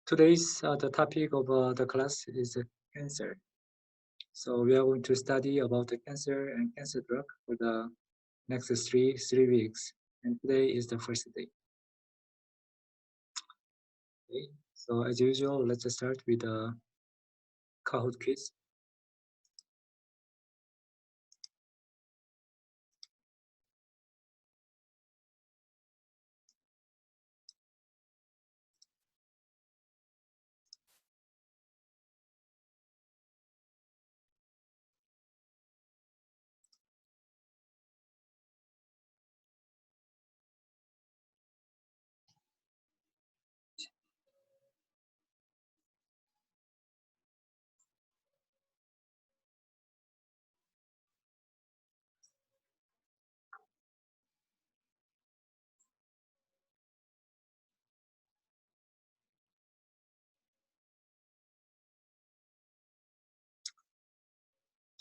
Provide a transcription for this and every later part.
Today's the topic of the class is cancer. So we are going to study about the cancer and cancer drug for the next three weeks. And today is the first day. Okay. So as usual, let's start with the Kahoot quiz.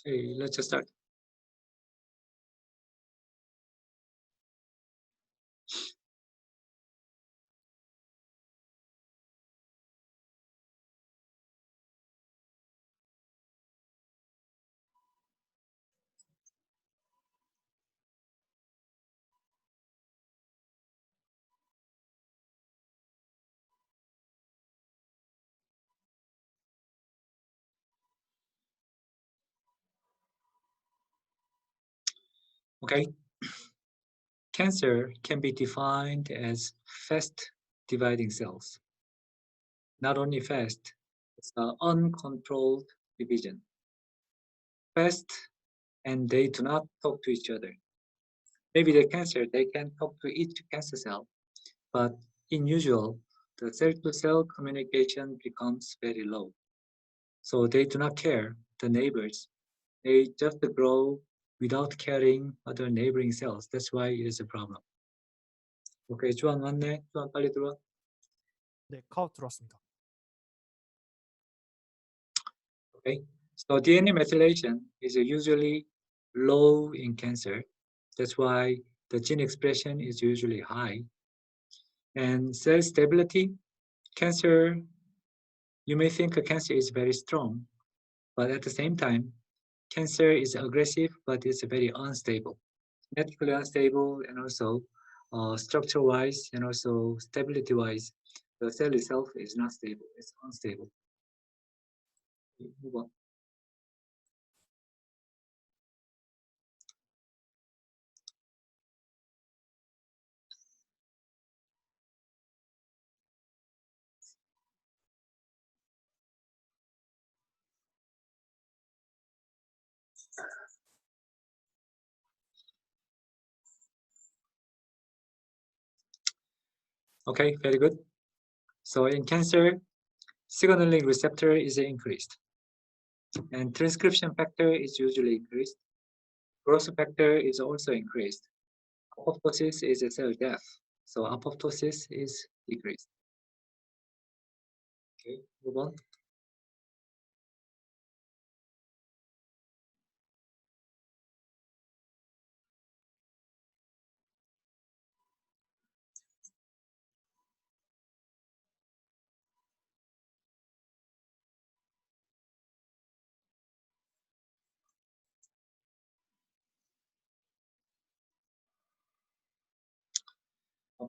Okay, let's just start. Okay. Cancer can be defined as fast dividing cells. Not only fast, it's uncontrolled division. Fast, and they do not talk to each other. Maybe the cancer, they can talk to each cancer cell, but in usual, the cell-to-cell communication becomes very low. So they do not care the neighbors. They just grow without caring other neighboring cells. That's why it is a problem. 오케이, 주한 왔네. 주한 빨리 들어와. 네, 카우트 들어왔습니다. Okay. So DNA methylation is usually low in cancer. That's why the gene expression is usually high. And cell stability, cancer, you may think cancer is very strong, but at the same time, cancer is aggressive, but it's very unstable, genetically unstable, and also structure-wise, and also stability-wise, the cell itself is not stable, it's unstable. Move on. Okay, very good. So in cancer, signaling receptor is increased, and transcription factor is usually increased. Growth factor is also increased. Apoptosis is a cell death, so apoptosis is decreased. Okay, move on.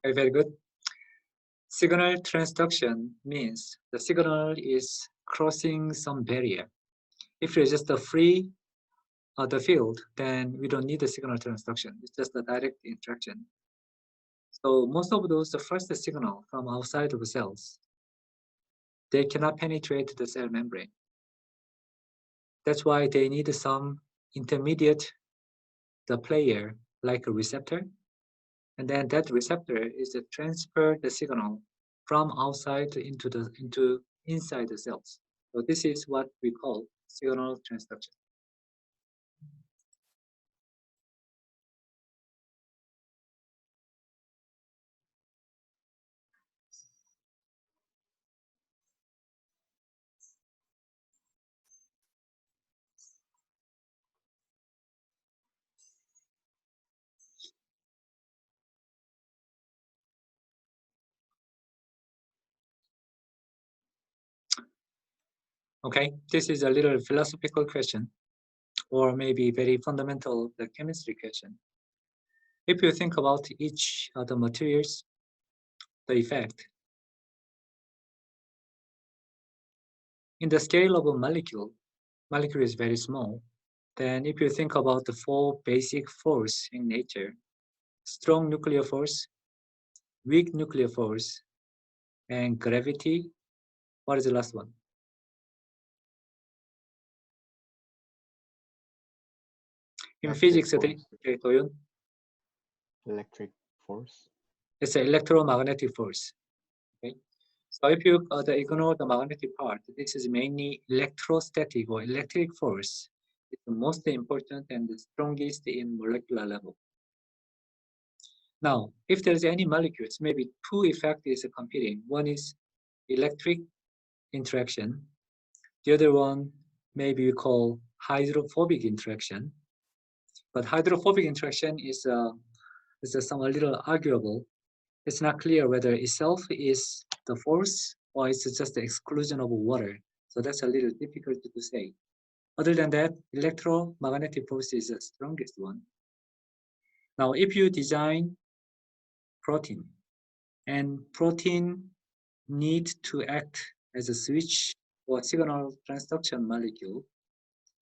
Okay, very good. Signal transduction means the signal is crossing some barrier. If it's just a free the field, then we don't need the signal transduction. It's just a direct interaction. So most of those, the first signal from outside of the cells, they cannot penetrate the cell membrane. That's why they need some intermediate the player like a receptor, and then that receptor is to transfer the signal from outside into inside the cells. So this is what we call signal transduction. Okay, this is a little philosophical question, or maybe very fundamental the chemistry question. If you think about each of the materials, the effect in the scale of a molecule is very small. Then if you think about the four basic force in nature, strong nuclear force, weak nuclear force, and gravity, what is the last one? In Electric physics, force. okay, Doyon, Electric force. it's an electromagnetic force. Okay, so if you ignore the magnetic part, this is mainly electrostatic or electric force. It's the most important and the strongest in molecular level. Now, if there's any molecules, maybe two effects is competing. One is electric interaction. The other one maybe we call hydrophobic interaction. But hydrophobic interaction is some a little arguable. It's not clear whether itself is the force or it's just the exclusion of water. So that's a little difficult to say. Other than that, electromagnetic force is the strongest one. Now, if you design protein, and protein need to act as a switch or signal transduction molecule,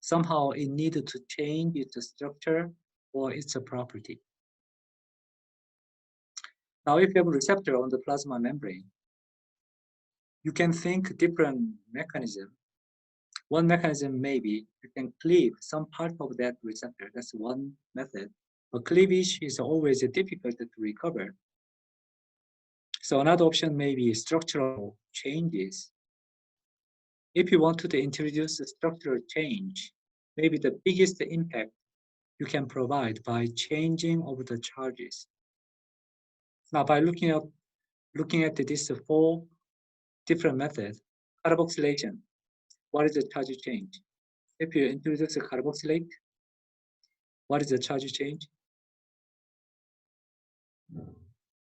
somehow it needed to change its structure or its property. Now, if you have a receptor on the plasma membrane, you can think different mechanism. One mechanism maybe you can cleave some part of that receptor. That's one method. But cleavage is always difficult to recover. So another option may be structural changes. If you wanted to introduce a structural change, maybe the biggest impact you can provide by changing of the charges. Now, by looking at these four different methods, carboxylation, what is the charge change? If you introduce a carboxylate, what is the charge change?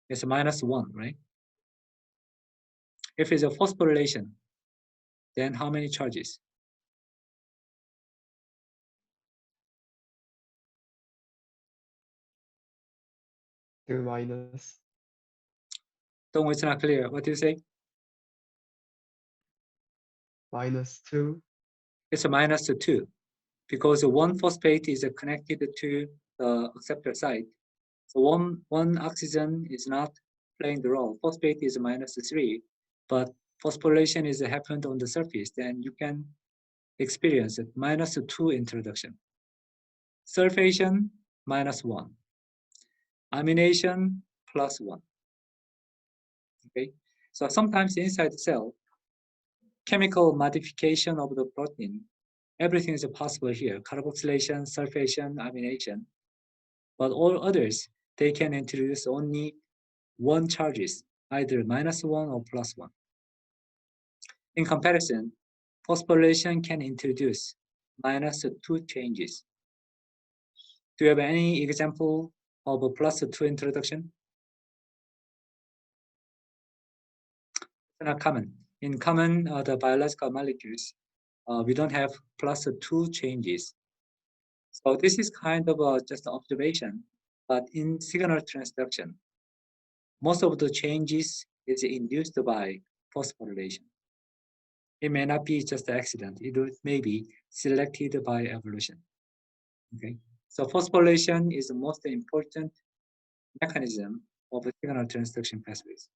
It's -1, right? If it's a phosphorylation, then how many charges? Two minus. Don't, it's not clear. What do you say? -2. It's a -2 because one phosphate is connected to the acceptor side. So one oxygen is not playing the role. Phosphate is -3, but phosphorylation is happened on the surface. Then you can experience it -2 introduction. Sulfation -1. Amination +1. Okay, so sometimes inside the cell, chemical modification of the protein, everything is possible here. Carboxylation, sulfation, amination. But all others, they can introduce only one charges, either -1 or +1. In comparison, phosphorylation can introduce -2 changes. Do you have any example of a +2 introduction? It's not common. In common, the biological molecules, we don't have +2 changes. So this is kind of just an observation, but in signal transduction, most of the changes is induced by phosphorylation. It may not be just an accident. It may be selected by evolution. Okay, so phosphorylation is the most important mechanism of the signal transduction pathways.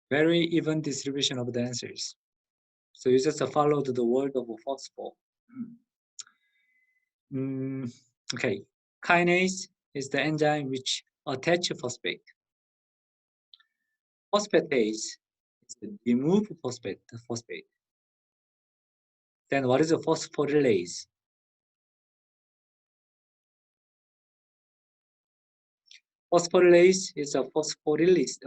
Very even distribution of the answers. So you just followed the word of phosphor. Okay, kinase is the enzyme which attach phosphate. Phosphatase is the remove phosphate. Then what is a phosphorylase? Phosphorylase is a phosphorylysis.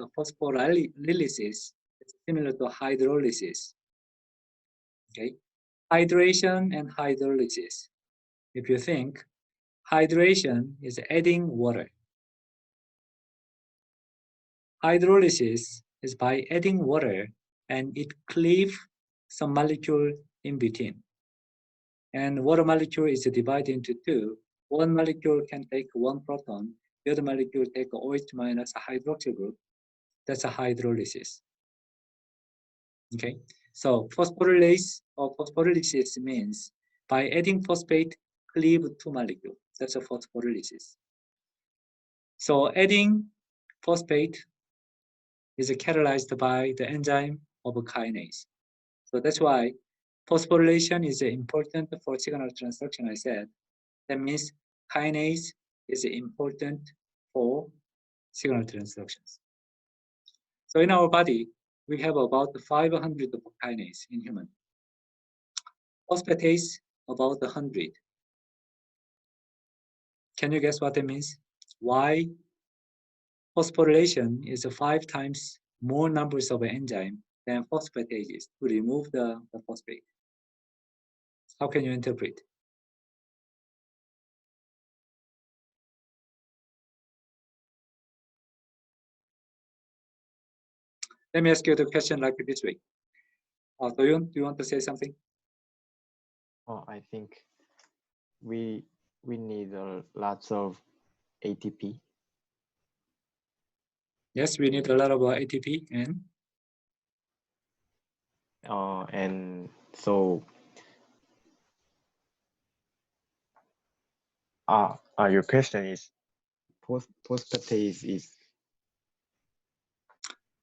It's similar to hydrolysis. Okay, hydration and hydrolysis. If you think, hydration is adding water. Hydrolysis is by adding water and it cleaves some molecule in between. And water molecule is divided into two. One molecule can take one proton, the other molecule take OH minus a hydroxyl group. That's a hydrolysis. Okay, so phosphorylase or phosphorylysis means by adding phosphate, cleave two molecules. That's a phosphorylysis. So adding phosphate is catalyzed by the enzyme of a kinase. So that's why phosphorylation is important for signal transduction, I said. That means kinase is important for signal transductions. So in our body, we have about 500 kinase in human. Phosphatase, about 100. Can you guess what that means? Why phosphorylation is 5 times more numbers of enzyme than phosphatases to remove the phosphate? How can you interpret? Let me ask you the question like this way. Do you want to say something? Oh, I think we need lots of ATP. Yes, we need a lot of ATP And so your question is phosphatase is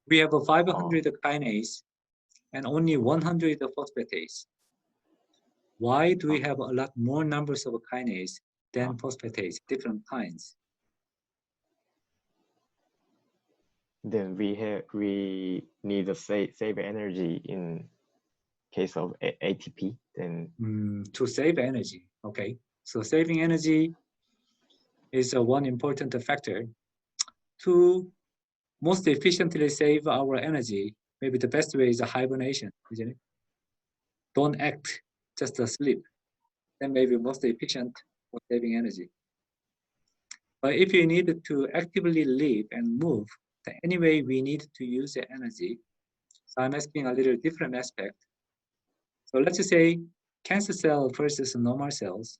we have a 500 kinase and only 100 phosphatase. Why do we have a lot more numbers of kinase than phosphatase, different kinds? then we need to save energy in case of ATP. Then To save energy. Okay, so saving energy is one important factor. To most efficiently save our energy, maybe the best way is a hibernation, isn't it? Don't act, just sleep. Then maybe most efficient for saving energy. But if you need to actively live and move, then anyway we need to use the energy. So I'm asking a little different aspect. So let's just say cancer cell versus normal cells.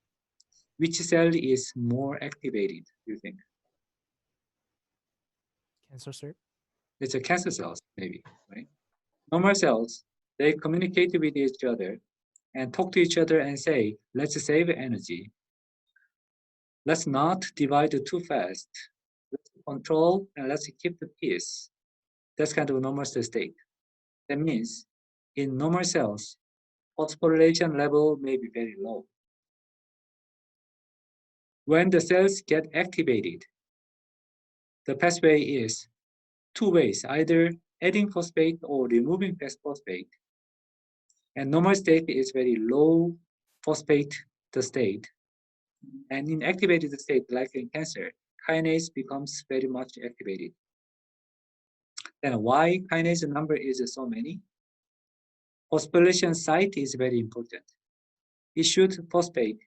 Which cell is more activated, do you think? Cancer, sir. It's a cancer cells, maybe, right? Normal cells, they communicate with each other and talk to each other and say, let's save energy. Let's not divide too fast. Let's control and let's keep the peace. That's kind of a normal cell state. That means in normal cells, phosphorylation level may be very low. When the cells get activated, the pathway is two ways, either adding phosphate or removing phosphate. And normal state is very low phosphate the state. And in activated state, like in cancer, kinase becomes very much activated. Then why kinase number is so many? Phosphorylation site is very important. It should phosphorylate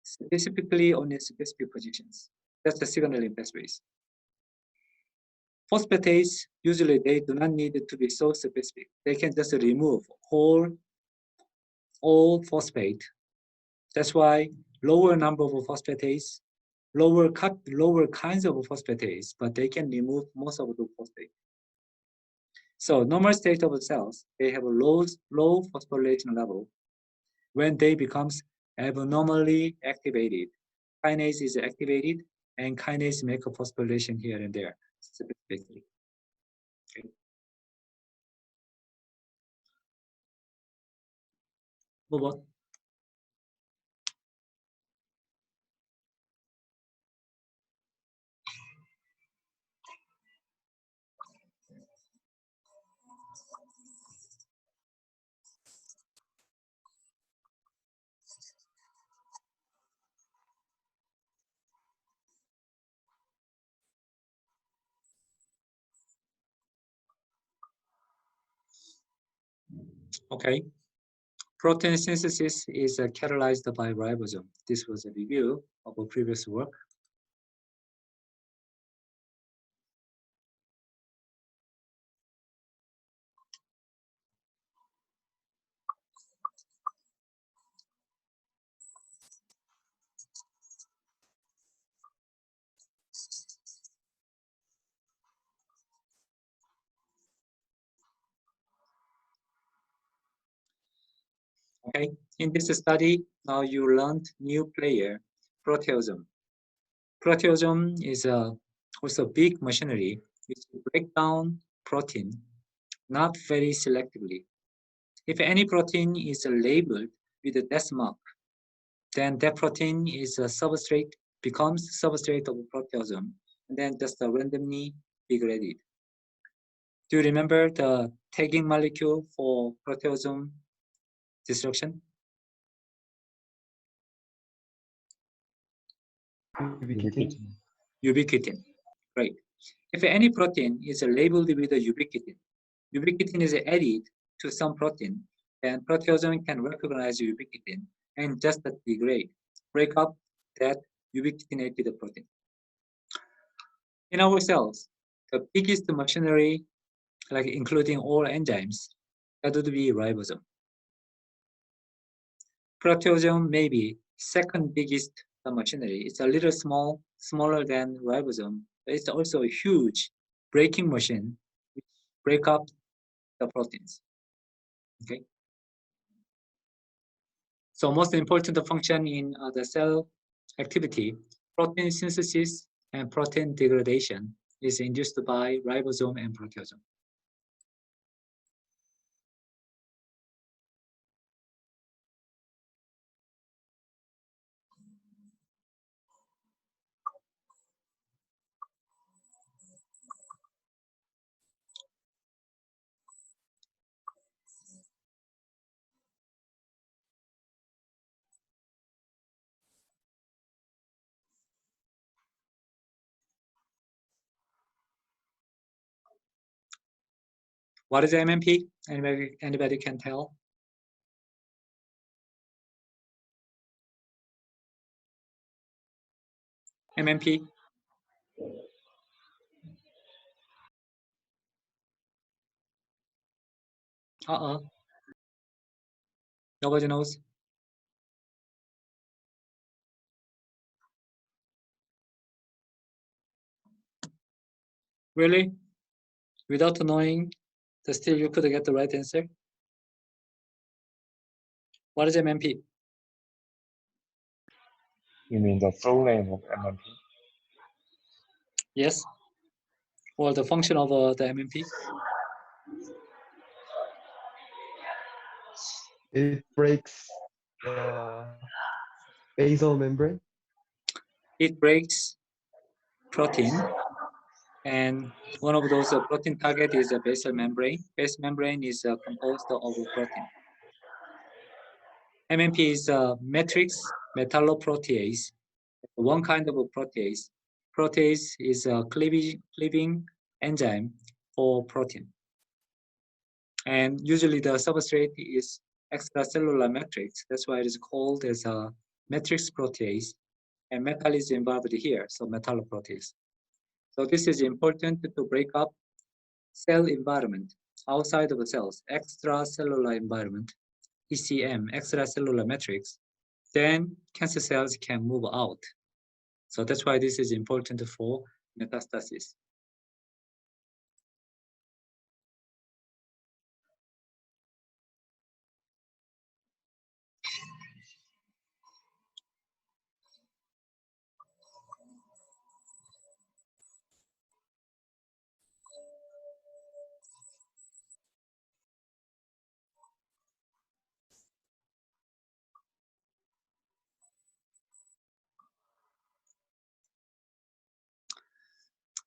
specifically on its specific positions. That's the signaling pathways. Phosphatase, usually they do not need to be so specific. They can just remove all phosphate. That's why lower number of phosphatase, lower kinds of phosphatase, but they can remove most of the phosphate. So normal state of the cells, they have a low phosphorylation level. When they becomes abnormally activated, kinase is activated, and kinase make a phosphorylation here and there specifically. Okay. Move on. Okay. Protein synthesis is catalyzed by ribosome. This was a review of a previous work. Okay, in this study, now you learned new player, proteasome. Proteasome is also big machinery which break down protein, not very selectively. If any protein is labeled with a death mark, then that protein is a substrate, becomes substrate of proteasome, and then just randomly degraded. Do you remember the tagging molecule for proteasome destruction? Ubiquitin. Right. If any protein is labeled with a ubiquitin is added to some protein, then proteasome can recognize ubiquitin and just degrade, break up that ubiquitinated protein. In our cells, the biggest machinery, like including all enzymes, that would be ribosome. Proteasome may be second biggest machinery. It's a little smaller than ribosome, but it's also a huge breaking machine which break up the proteins. Okay. So most important function in the cell activity, protein synthesis and protein degradation is induced by ribosome and proteasome. What is MMP? Anybody can tell? MMP? Nobody knows. Really? Without knowing, still you could get the right answer? What is MMP? You mean the full name of MMP? Yes. Or the function of the MMP? It breaks the basal membrane. It breaks protein, and one of those protein target is a basal membrane. Basal membrane is composed of protein. MMP is a matrix metalloprotease, one kind of a protease. Protease is a cleaving enzyme for protein. And usually the substrate is extracellular matrix. That's why it is called as a matrix protease. And metal is involved here, so metalloprotease. So this is important to break up cell environment outside of the cells, extracellular environment, ECM, extracellular matrix. Then cancer cells can move out. So that's why this is important for metastasis.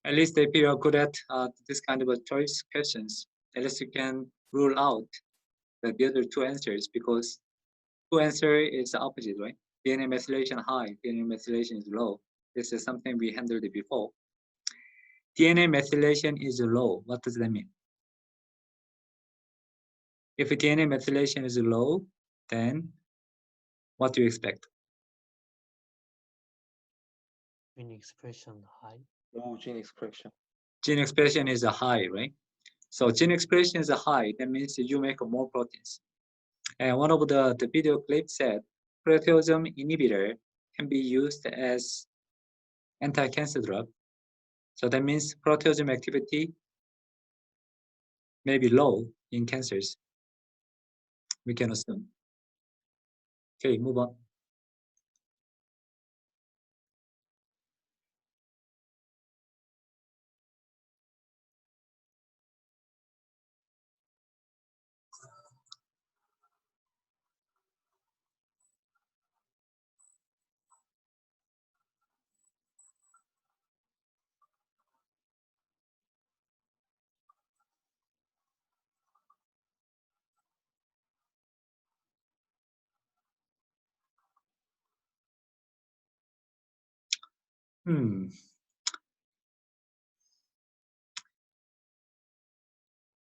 At least if you are good at this kind of a choice questions, at least you can rule out the other two answers, because two answer is the opposite, right? DNA methylation high, DNA methylation is low. This is something we handled before. DNA methylation is low. What does that mean? If DNA methylation is low, then what do you expect? Gene expression high. Low gene expression. Gene expression is a high, right? So gene expression is a high, that means you make more proteins. And one of the video clips said proteasome inhibitor can be used as anti-cancer drug. So that means proteasome activity may be low in cancers. We can assume. Okay, move on.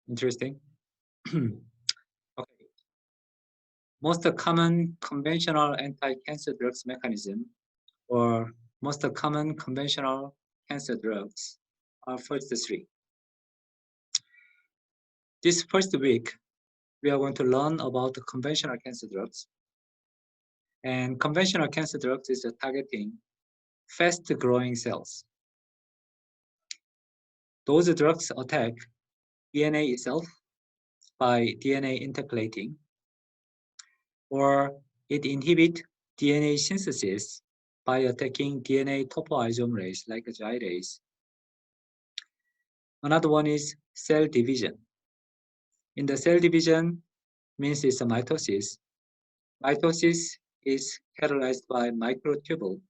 Interesting. Okay. Most common conventional anti-cancer drugs mechanism, or most common conventional cancer drugs, are first three. This first week, we are going to learn about the conventional cancer drugs. And conventional cancer drugs is targeting fast-growing cells. Those drugs attack DNA itself by DNA intercalating, or it inhibits DNA synthesis by attacking DNA topoisomerase like gyrase. Another one is cell division. In the cell division means it's a mitosis. Mitosis is catalyzed by microtubule.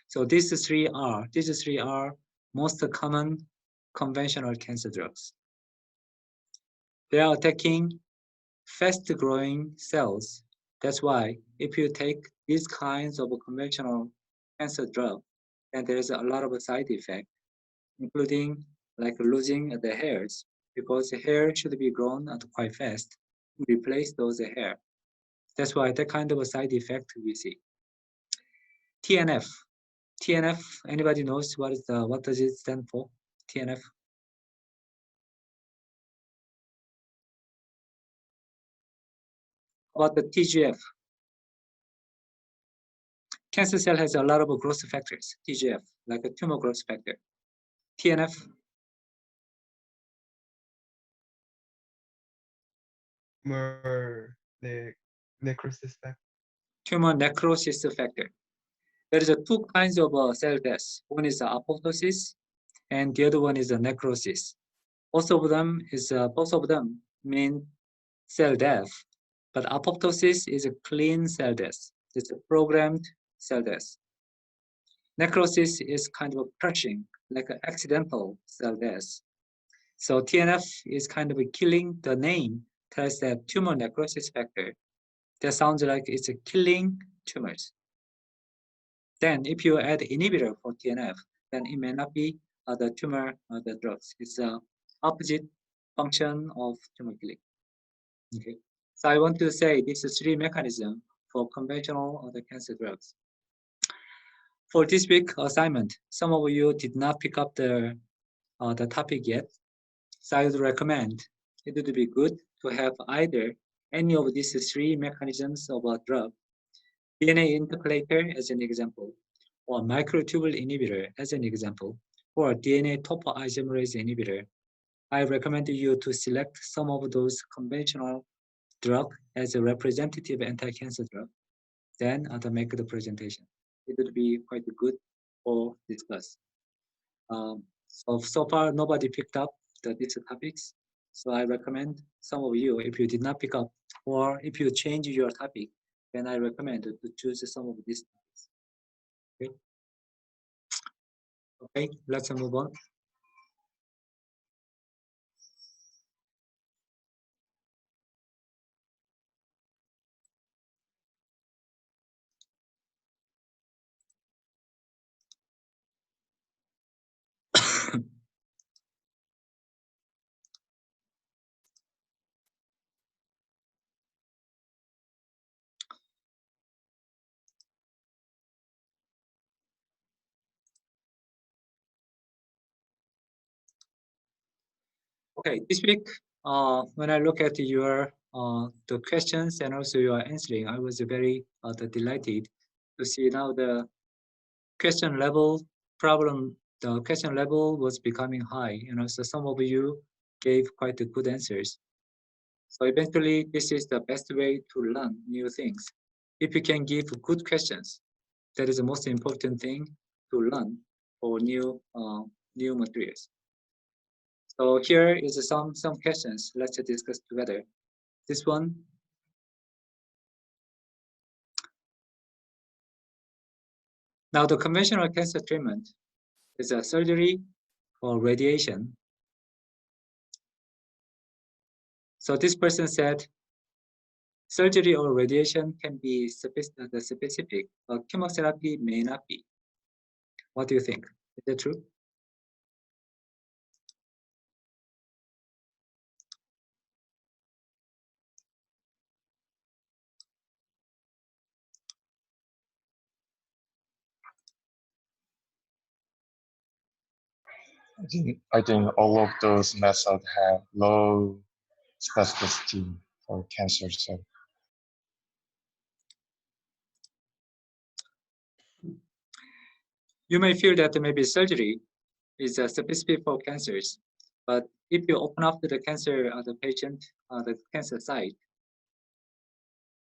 So these three are most common conventional cancer drugs. They are attacking fast-growing cells. That's why if you take these kinds of conventional cancer drug, then there is a lot of side effect, including like losing the hairs, because the hair should be grown quite fast to replace those hair. That's why that kind of a side effect we see. TNF. TNF, anybody knows what does it stand for? TNF. About the TGF. Cancer cell has a lot of growth factors, TGF, like a tumor growth factor. TNF. The necrosis factor. Tumor necrosis factor. There is two kinds of cell death. One is apoptosis, and the other one is necrosis. Both of them mean cell death, but apoptosis is a clean cell death. It's a programmed cell death. Necrosis is kind of a crushing, like an accidental cell death. So TNF is kind of a killing. The name tells that tumor necrosis factor. That sounds like it's a killing tumors. Then if you add inhibitor for TNF, then it may not be the tumor the drugs. It's the opposite function of tumor killing. Okay. So I want to say this is three mechanisms for conventional or the cancer drugs. For this week assignment, some of you did not pick up the topic yet. So I would recommend it would be good to have either any of these three mechanisms of a drug, DNA intercalator as an example, or microtubule inhibitor as an example, or DNA topoisomerase inhibitor. I recommend you to select some of those conventional drug as a representative anti-cancer drug, then to make the presentation. It would be quite good for this class. So far, nobody picked up these topics. So I recommend some of you, if you did not pick up, or if you change your topic, then I recommend to choose some of these topics. Okay. Okay, let's move on. Okay, this week, when I look at your the questions and also your answering, I was very delighted to see now the question level problem. The question level was becoming high, so some of you gave quite good answers. So eventually, this is the best way to learn new things. If you can give good questions, that is the most important thing to learn for new materials. So here is some questions. Let's discuss together. This one. Now the conventional cancer treatment is a surgery or radiation. So this person said surgery or radiation can be specific, but chemotherapy may not be. What do you think? Is that true? I think all of those methods have low specificity for cancer cells. You may feel that maybe surgery is specific for cancers, but if you open up to the cancer the patient, the cancer site,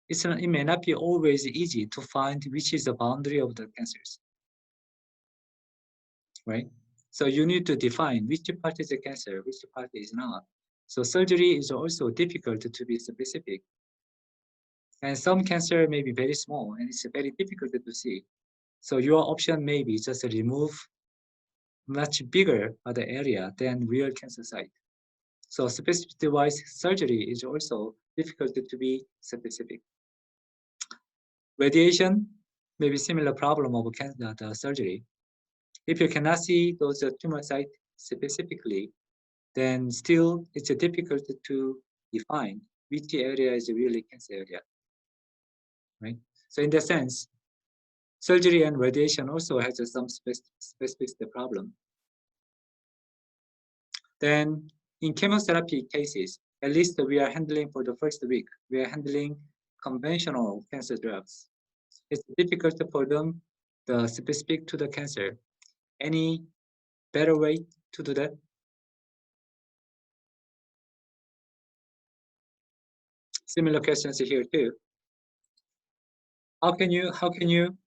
it may not be always easy to find which is the boundary of the cancers, right? So you need to define which part is a cancer, which part is not. So surgery is also difficult to be specific. And some cancer may be very small and it's very difficult to see. So your option may be just remove much bigger the area than real cancer site. So specificity-wise, surgery is also difficult to be specific. Radiation may be similar problem of cancer, the surgery. If you cannot see those tumor sites specifically, then still it's difficult to define which area is really cancer area, right? So in that sense, surgery and radiation also has some specific problem. Then in chemotherapy cases, at least we are handling for the first week, we are handling conventional cancer drugs. It's difficult for them, the specific to the cancer. Any better way to do that? Similar questions here too. How can you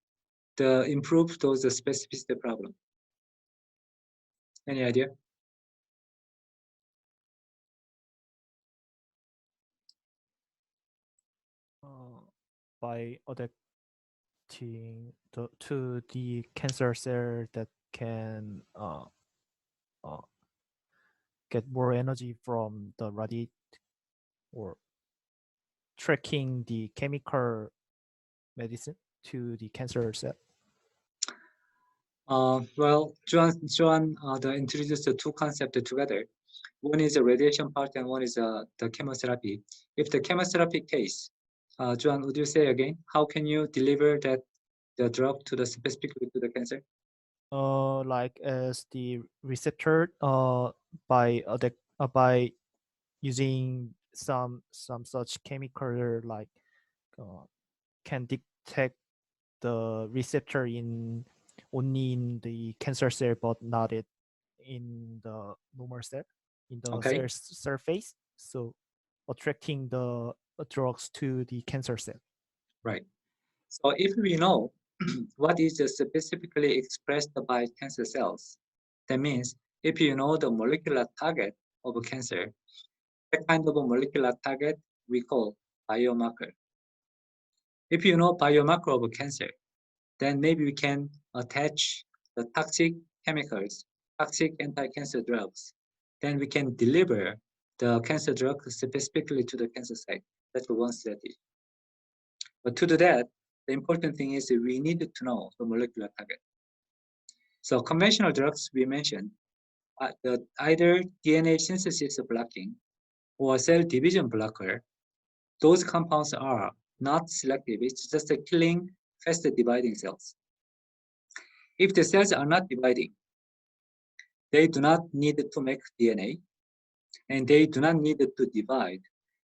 improve those specificity problem? Any idea? By adapting to the cancer cell that can get more energy from the radiate, or tracking the chemical medicine to the cancer cell. Well, Joan introduced the two concepts together. One is the radiation part and one is the chemotherapy. If the chemotherapy case, Joan, would you say again, how can you deliver the drug to the specifically to the cancer? Like as the receptor, by using some such chemical, like can detect the receptor only in the cancer cell, but not in the normal cell, in the cell surface. So attracting the drugs to the cancer cell. Right. So if we know what is specifically expressed by cancer cells, that means if you know the molecular target of cancer, that kind of a molecular target we call biomarker. If you know biomarker of cancer, then maybe we can attach the toxic chemicals, toxic anti-cancer drugs. Then we can deliver the cancer drug specifically to the cancer site. That's one strategy. But to do that, the important thing is we need to know the molecular target. So conventional drugs we mentioned, either DNA synthesis blocking or cell division blocker, those compounds are not selective. It's just killing fast dividing cells. If the cells are not dividing, they do not need to make DNA. and they do not need to divide.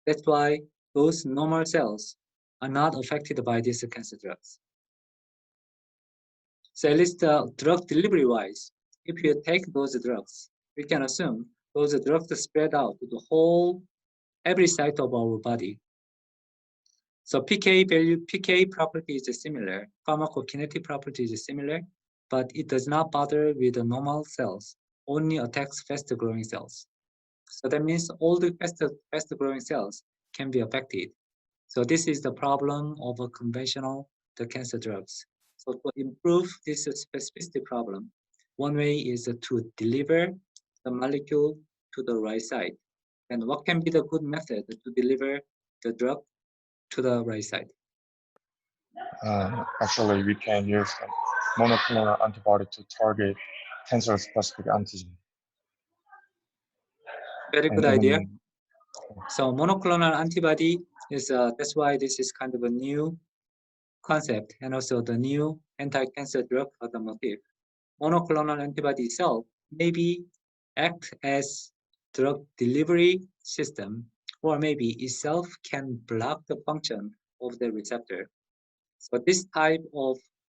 That's why those normal cells are not affected by these cancer drugs. So at least drug delivery-wise, if you take those drugs, we can assume those drugs spread out to the whole, every site of our body. So PK property is similar, pharmacokinetic property is similar, but it does not bother with the normal cells, only attacks fast-growing cells. So that means all the fast-growing cells can be affected. So this is the problem of a conventional cancer drugs. So to improve this specificity problem, one way is to deliver the molecule to the right side. And what can be the good method to deliver the drug to the right side? Actually, we can use a monoclonal antibody to target cancer-specific antigen. Very good And idea. even- So monoclonal antibody is, that's why this is kind of a new concept and also the new anti-cancer drug or the motif. Monoclonal antibody itself maybe act as drug delivery system, or maybe itself can block the function of the receptor. So this type of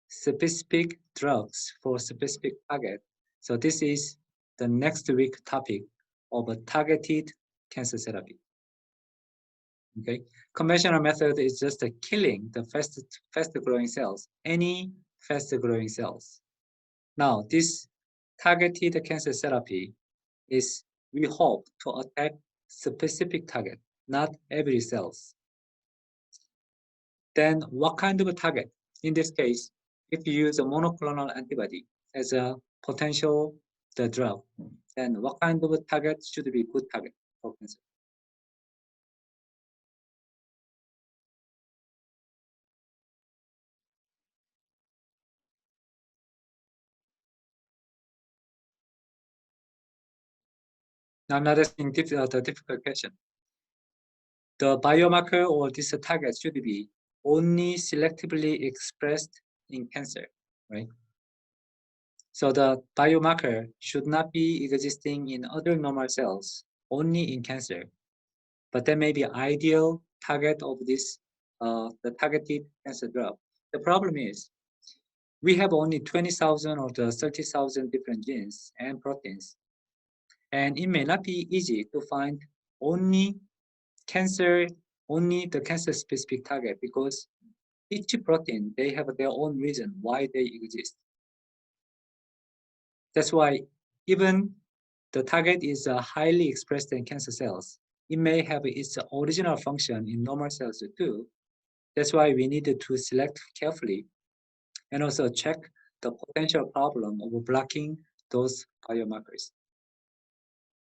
specific drugs for specific target. So this is the next week topic of a targeted cancer therapy. Okay, conventional method is just killing the fast growing cells, any fast growing cells. Now, this targeted cancer therapy is, we hope to attack specific target, not every cells. Then what kind of a target? In this case, if you use a monoclonal antibody as a potential drug, then what kind of a target should be good target for cancer? Now, I'm not asking the difficult question. The biomarker or this target should be only selectively expressed in cancer, right? So the biomarker should not be existing in other normal cells, only in cancer. But that may be ideal target of this, the targeted cancer drug. The problem is, we have only 20,000 or the 30,000 different genes and proteins. And it may not be easy to find only the cancer specific target, because each protein, they have their own reason why they exist. That's why even the target is highly expressed in cancer cells, it may have its original function in normal cells too. That's why we need to select carefully and also check the potential problem of blocking those biomarkers.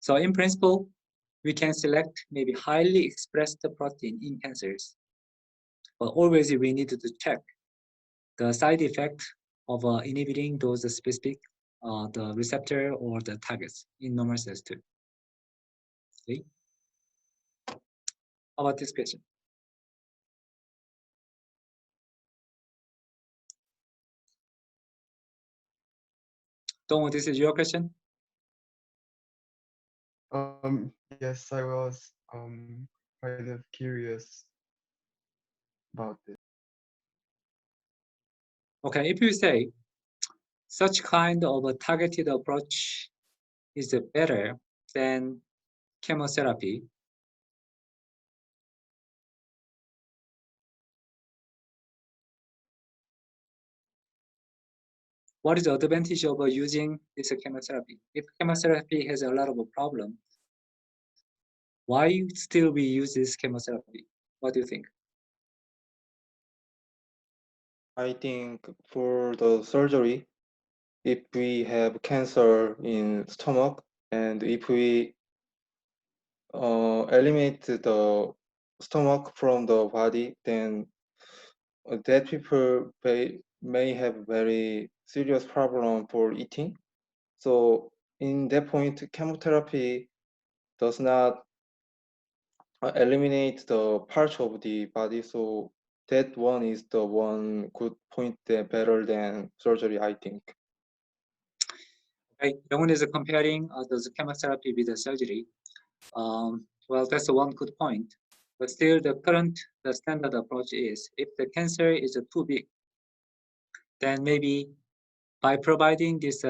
So in principle, we can select maybe highly expressed protein in cancers, but always we need to check the side effect of inhibiting those specific the receptor or the targets in normal cells too. Okay. How about this question? Dong, this is your question? Yes, I was kind of curious about this. Okay, if you say such kind of a targeted approach is better than chemotherapy, what is the advantage of using this chemotherapy? If chemotherapy has a lot of a problem, why still we use this chemotherapy? What do you think? I think for the surgery, if we have cancer in stomach and if we eliminate the stomach from the body, then that people may have very serious problem for eating. So in that point, chemotherapy does not eliminate the parts of the body. So that one is the one good point that better than surgery, I think. Okay, Young is comparing the chemotherapy with the surgery. Well, that's one good point. But still, the standard approach is if the cancer is too big, then maybe by providing this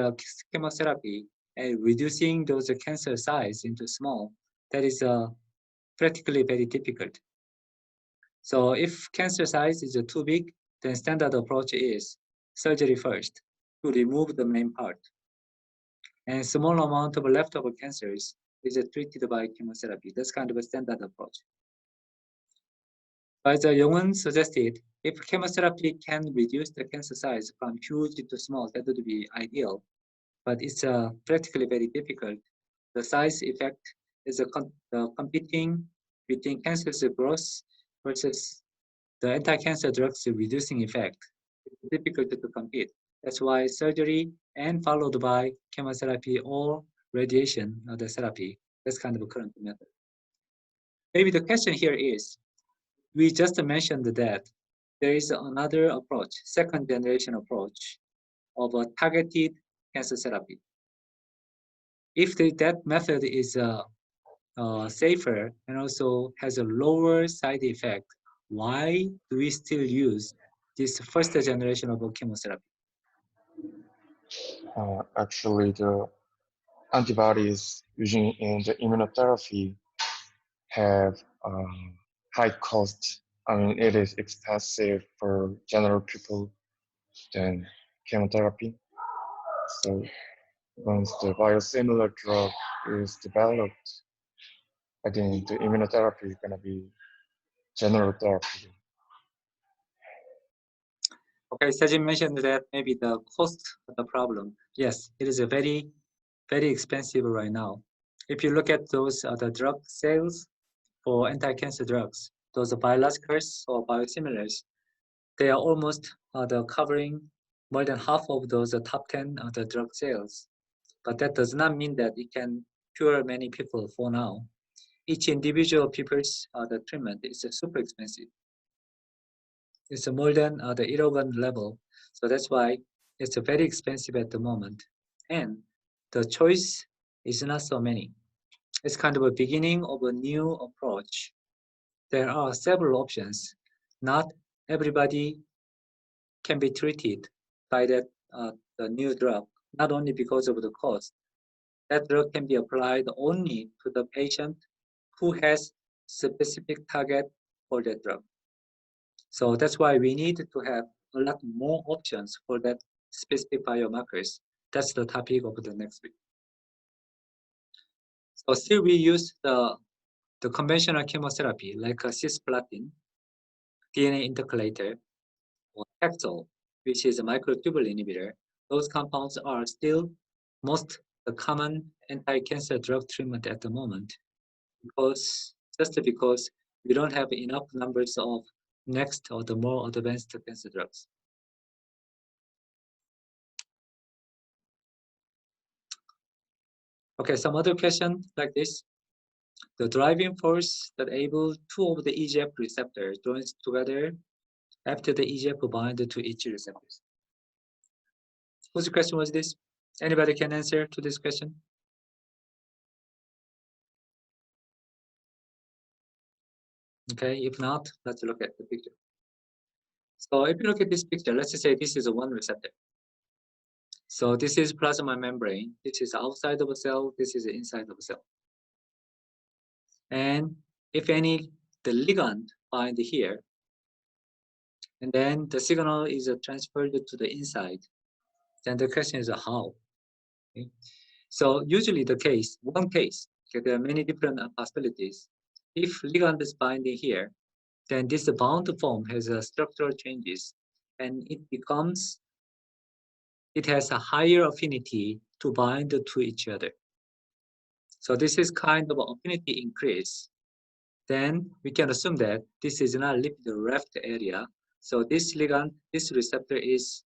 chemotherapy and reducing those cancer size into small, that is practically very difficult. So if cancer size is too big, then standard approach is surgery first to remove the main part. And small amount of leftover cancers is treated by chemotherapy. That's kind of a standard approach. As Yongwon suggested, if chemotherapy can reduce the cancer size from huge to small, that would be ideal. But it's practically very difficult. The size effect is competing between cancer's growth versus the anti-cancer drugs reducing effect. It's difficult to compete. That's why surgery and followed by chemotherapy or radiation the therapy. That's kind of a current method. Maybe the question here is, we just mentioned that there is another approach, second generation approach of a targeted cancer therapy. If that method is safer and also has a lower side effect, why do we still use this first generation of chemotherapy? Actually, the antibodies using in the immunotherapy have high cost. I mean, it is expensive for general people than chemotherapy. So once the biosimilar drug is developed, I think the immunotherapy is gonna be general therapy. Okay, Sajin mentioned that maybe the cost of the problem. Yes, it is a very, very expensive right now. If you look at those the drug sales for anti-cancer drugs, those biologicals or biosimilars, they are almost covering more than half of those top 10 the drug sales. But that does not mean that it can cure many people for now. Each individual people's the treatment is super expensive. It's more than the irrelevant level. So that's why it's very expensive at the moment. And the choice is not so many. It's kind of a beginning of a new approach. There are several options. Not everybody can be treated by that the new drug, not only because of the cost. That drug can be applied only to the patient who has specific target for that drug. So that's why we need to have a lot more options for that specific biomarkers. That's the topic of the next week. So still we use the conventional chemotherapy like a cisplatin, DNA intercalator, or Taxol, which is a microtubule inhibitor. Those compounds are still most the common anti-cancer drug treatment at the moment, because we don't have enough numbers of next or the more advanced cancer drugs. Okay, some other question like this. The driving force that able two of the EGF receptors joins together after the EGF bind to each receptors. Whose question was this? Anybody can answer to this question? Okay, if not, let's look at the picture. So if you look at this picture, let's just say this is a one receptor. So this is plasma membrane. This is outside of a cell. This is inside of a cell. And if any, the ligand bind here, and then the signal is transferred to the inside, then the question is how. Okay? So usually the case, one case, okay, there are many different possibilities. If ligand is binding here, then this bound form has structural changes, and it has a higher affinity to bind to each other. So this is kind of affinity increase. Then we can assume that this is not lipid raft area. So this ligand, this receptor is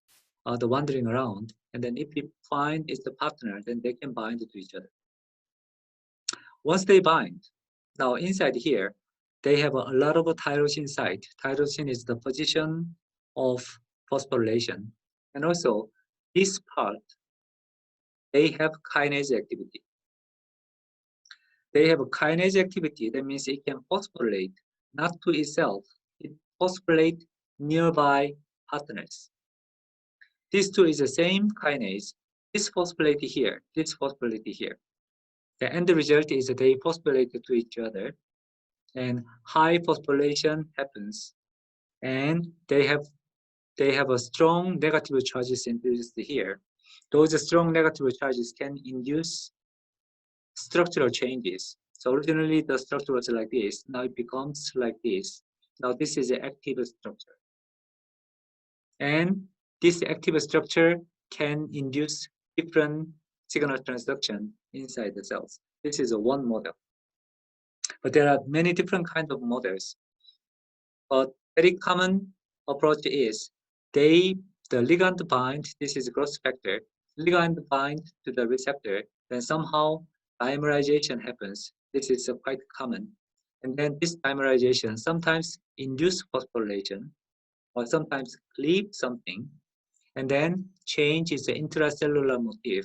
the wandering around. And then if we find it's the partner, then they can bind to each other. Once they bind, now inside here, they have a lot of tyrosine site. Tyrosine is the position of phosphorylation. And also this part, they have kinase activity. they have a kinase activity. That means it can phosphorylate, not to itself. It phosphorylate nearby partners. These two is the same kinase. This phosphorylate here, this phosphorylate here. The end result is that they phosphorylate to each other, and high phosphorylation happens, and they have a strong negative charges introduced here. Those strong negative charges can induce structural changes. So originally the structure was like this, now it becomes like this. Now this is an active structure. And this active structure can induce different signal transduction inside the cells. This is one model. But there are many different kinds of models. But very common approach is the ligand bind, this is growth factor, ligand bind to the receptor, then somehow dimerization happens. This is quite common. And then this dimerization sometimes induce phosphorylation or sometimes cleave something, and then change is the intracellular motif,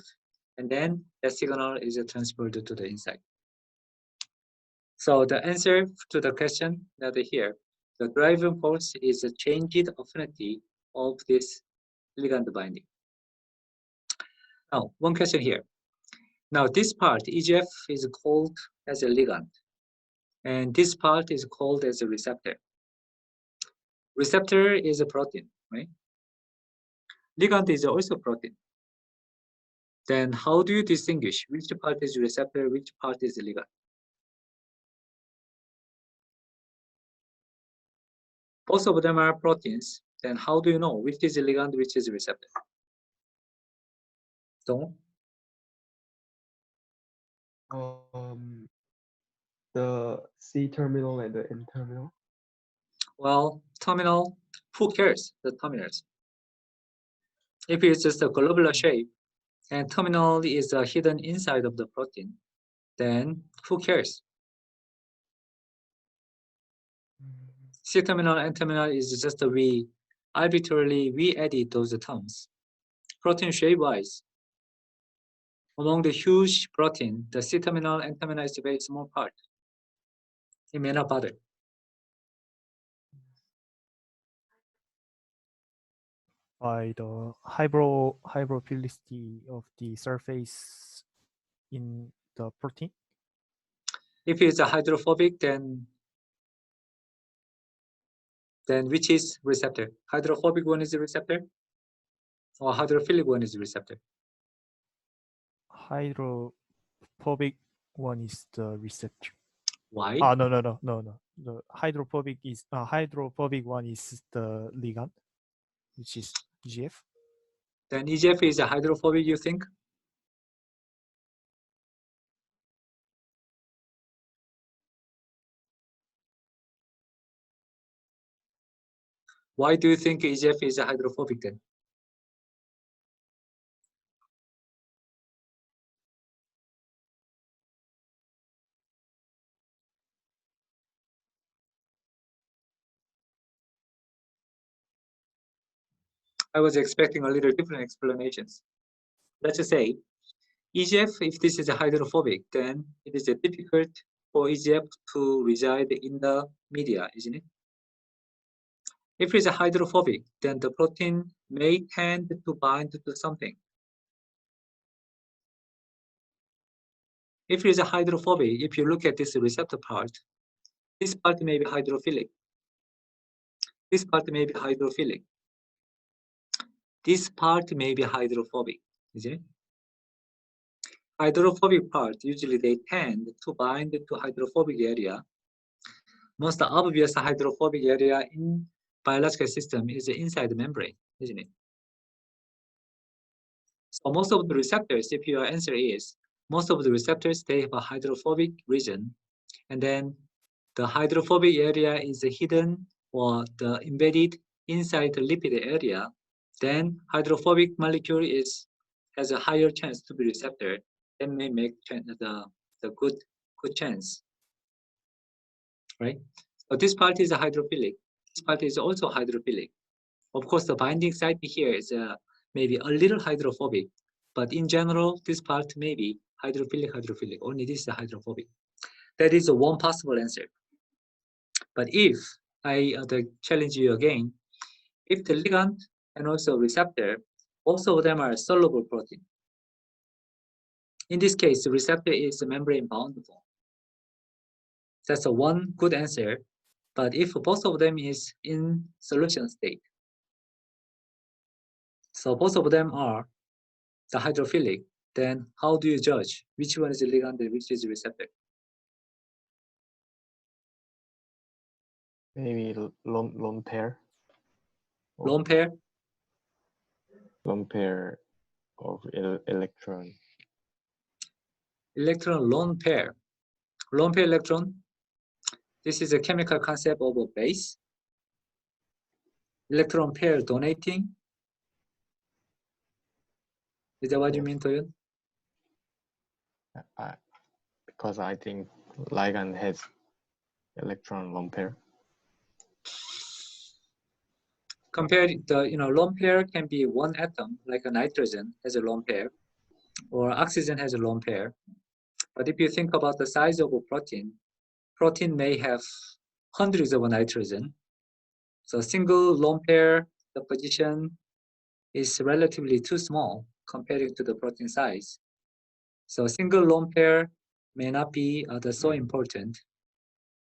and then the signal is transferred to the inside. So the answer to the question that here, the driving force is a changed affinity of this ligand binding. Now, one question here. Now this part, EGF, is called as a ligand, and this part is called as a receptor. Receptor is a protein, right? Ligand is also protein. Then how do you distinguish which part is receptor, which part is ligand? Both of them are proteins. Then how do you know which is ligand, which is receptor? So the C terminal and the N terminal. well, terminal, who cares the terminals? If it's just a globular shape and terminal is hidden inside of the protein, then who cares? C terminal, N terminal is just we arbitrarily added those terms. Protein shape wise, among the huge protein, the C terminal, N terminal is a very small part. It may not bother. By the hydrophilicity of the surface in the protein. If it's a hydrophobic, then which is receptor? Hydrophobic one is the receptor, or hydrophilic one is the receptor? Hydrophobic one is the receptor. Why? No. The hydrophobic one is the ligand, which is EGF. Then EGF is a hydrophobic, you think? Why do you think EGF is a hydrophobic then? I was expecting a little different explanations. Let's just say EGF, if this is a hydrophobic, then it is difficult for EGF to reside in the media, isn't it? If it's a hydrophobic, then the protein may tend to bind to something. If it is a hydrophobic, if you look at this receptor part, this part may be hydrophilic. This part may be hydrophilic. This part may be hydrophobic, isn't it? Hydrophobic part, usually they tend to bind to hydrophobic area. Most obvious hydrophobic area in biological system is inside the membrane, isn't it? So most of the receptors, if your answer is, most of the receptors, they have a hydrophobic region, and then the hydrophobic area is hidden or the embedded inside the lipid area, then hydrophobic molecule has a higher chance to be receptor. That may make the good chance, right? So this part is a hydrophilic. This part is also hydrophilic. Of course, the binding site here is maybe a little hydrophobic, but in general, this part may be hydrophilic. Only this is hydrophobic. That is one possible answer. But if I challenge you again, if the ligand and also receptor, both of them are soluble protein. In this case, the receptor is membrane bound form. That's a one good answer. But if both of them is in solution state, so both of them are the hydrophilic, then how do you judge which one is the ligand and which is the receptor? Maybe lone pair. Lone pair? Lone pair of electron. Electron lone pair. Lone pair electron. This is a chemical concept of a base. Electron pair donating. Is that what you mean, Toyon? Because I think ligand has electron lone pair. Compare the lone pair can be one atom, like a nitrogen has a lone pair, or oxygen has a lone pair. But if you think about the size of a protein may have hundreds of nitrogen. So a single lone pair, the position is relatively too small compared to the protein size. So a single lone pair may not be so important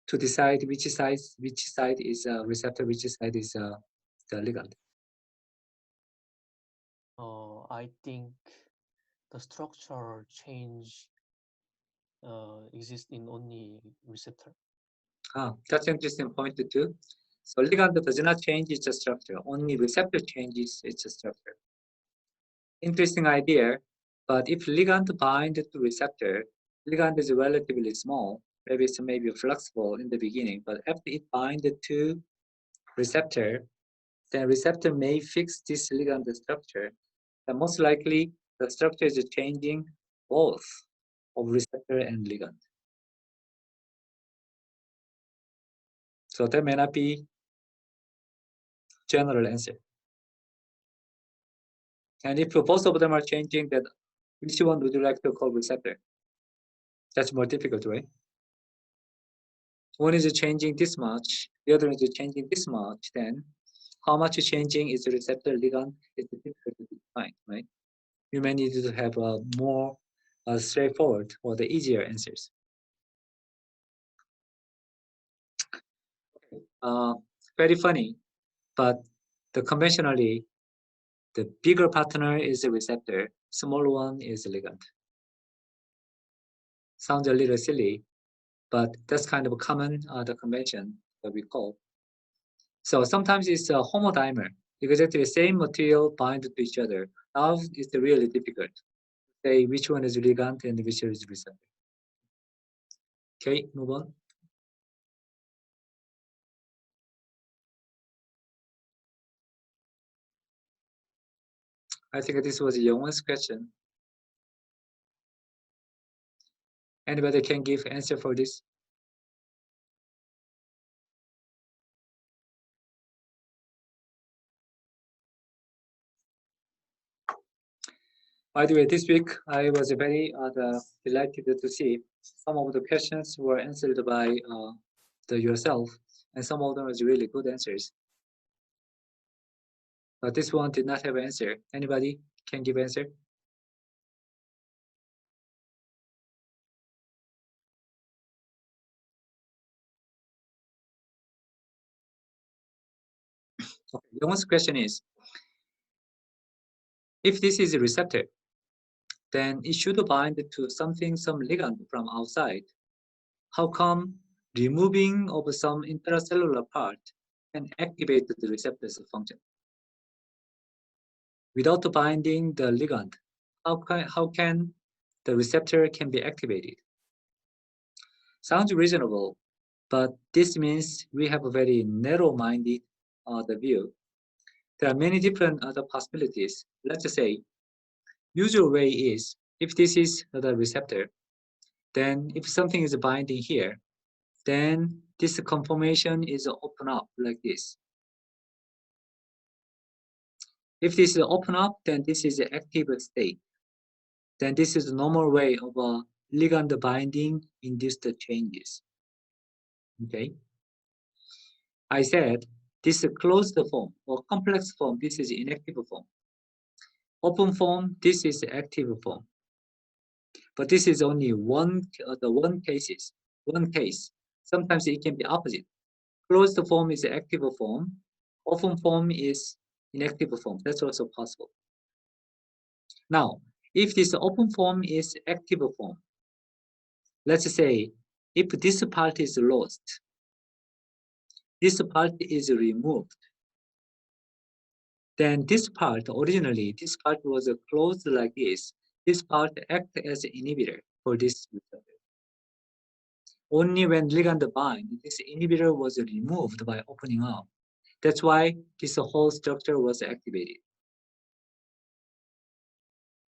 to decide which side is a receptor, which side is the ligand. I think the structure change exists in only receptor. That's an interesting point too. So ligand does not change its structure, only receptor changes its structure. Interesting idea, but if ligand bind to receptor, ligand is relatively small, maybe it's maybe flexible in the beginning, but after it binds to receptor, then receptor may fix this ligand structure. And most likely the structure is changing both of receptor and ligand. So that may not be general answer. And if both of them are changing, then which one would you like to call receptor? That's more difficult, right? One is changing this much, the other is changing this much, then how much changing is the receptor ligand is difficult to define, right? You may need to have a more straightforward or the easier answers. Very funny, but conventionally, the bigger partner is the receptor, small one is the ligand. Sounds a little silly, but that's kind of a common the convention that we call. So sometimes it's a homodimer, exactly the same material bind to each other. Now it's really difficult to say which one is ligand and which is receptor. Okay, move on. I think this was Young's question. Anybody can give answer for this? By the way, this week I was very delighted to see some of the questions were answered by yourself, and some of them was really good answers. But this one did not have an answer. Anybody can give answer? Okay, Young's question is, if this is a receptor, then it should bind to some ligand from outside. How come removing of some intracellular part can activate the receptor's function? Without binding the ligand, how can the receptor can be activated? Sounds reasonable, but this means we have a very narrow-minded the view. There are many different other possibilities. Let's just say, usual way is, if this is the receptor, then if something is binding here, then this conformation is open up like this. If this is open up, then this is the active state. Then this is the normal way of ligand binding induced changes. Okay. I said this closed form or complex form, this is inactive form. Open form, this is active form. But this is only one case. Sometimes it can be opposite. Closed form is active form. Open form is inactive form. That's also possible. Now, if this open form is active form, let's say if this part is lost, this part is removed, then this part, originally, this part was closed like this. This part acts as an inhibitor for this receptor. Only when ligand bind, this inhibitor was removed by opening up. That's why this whole structure was activated.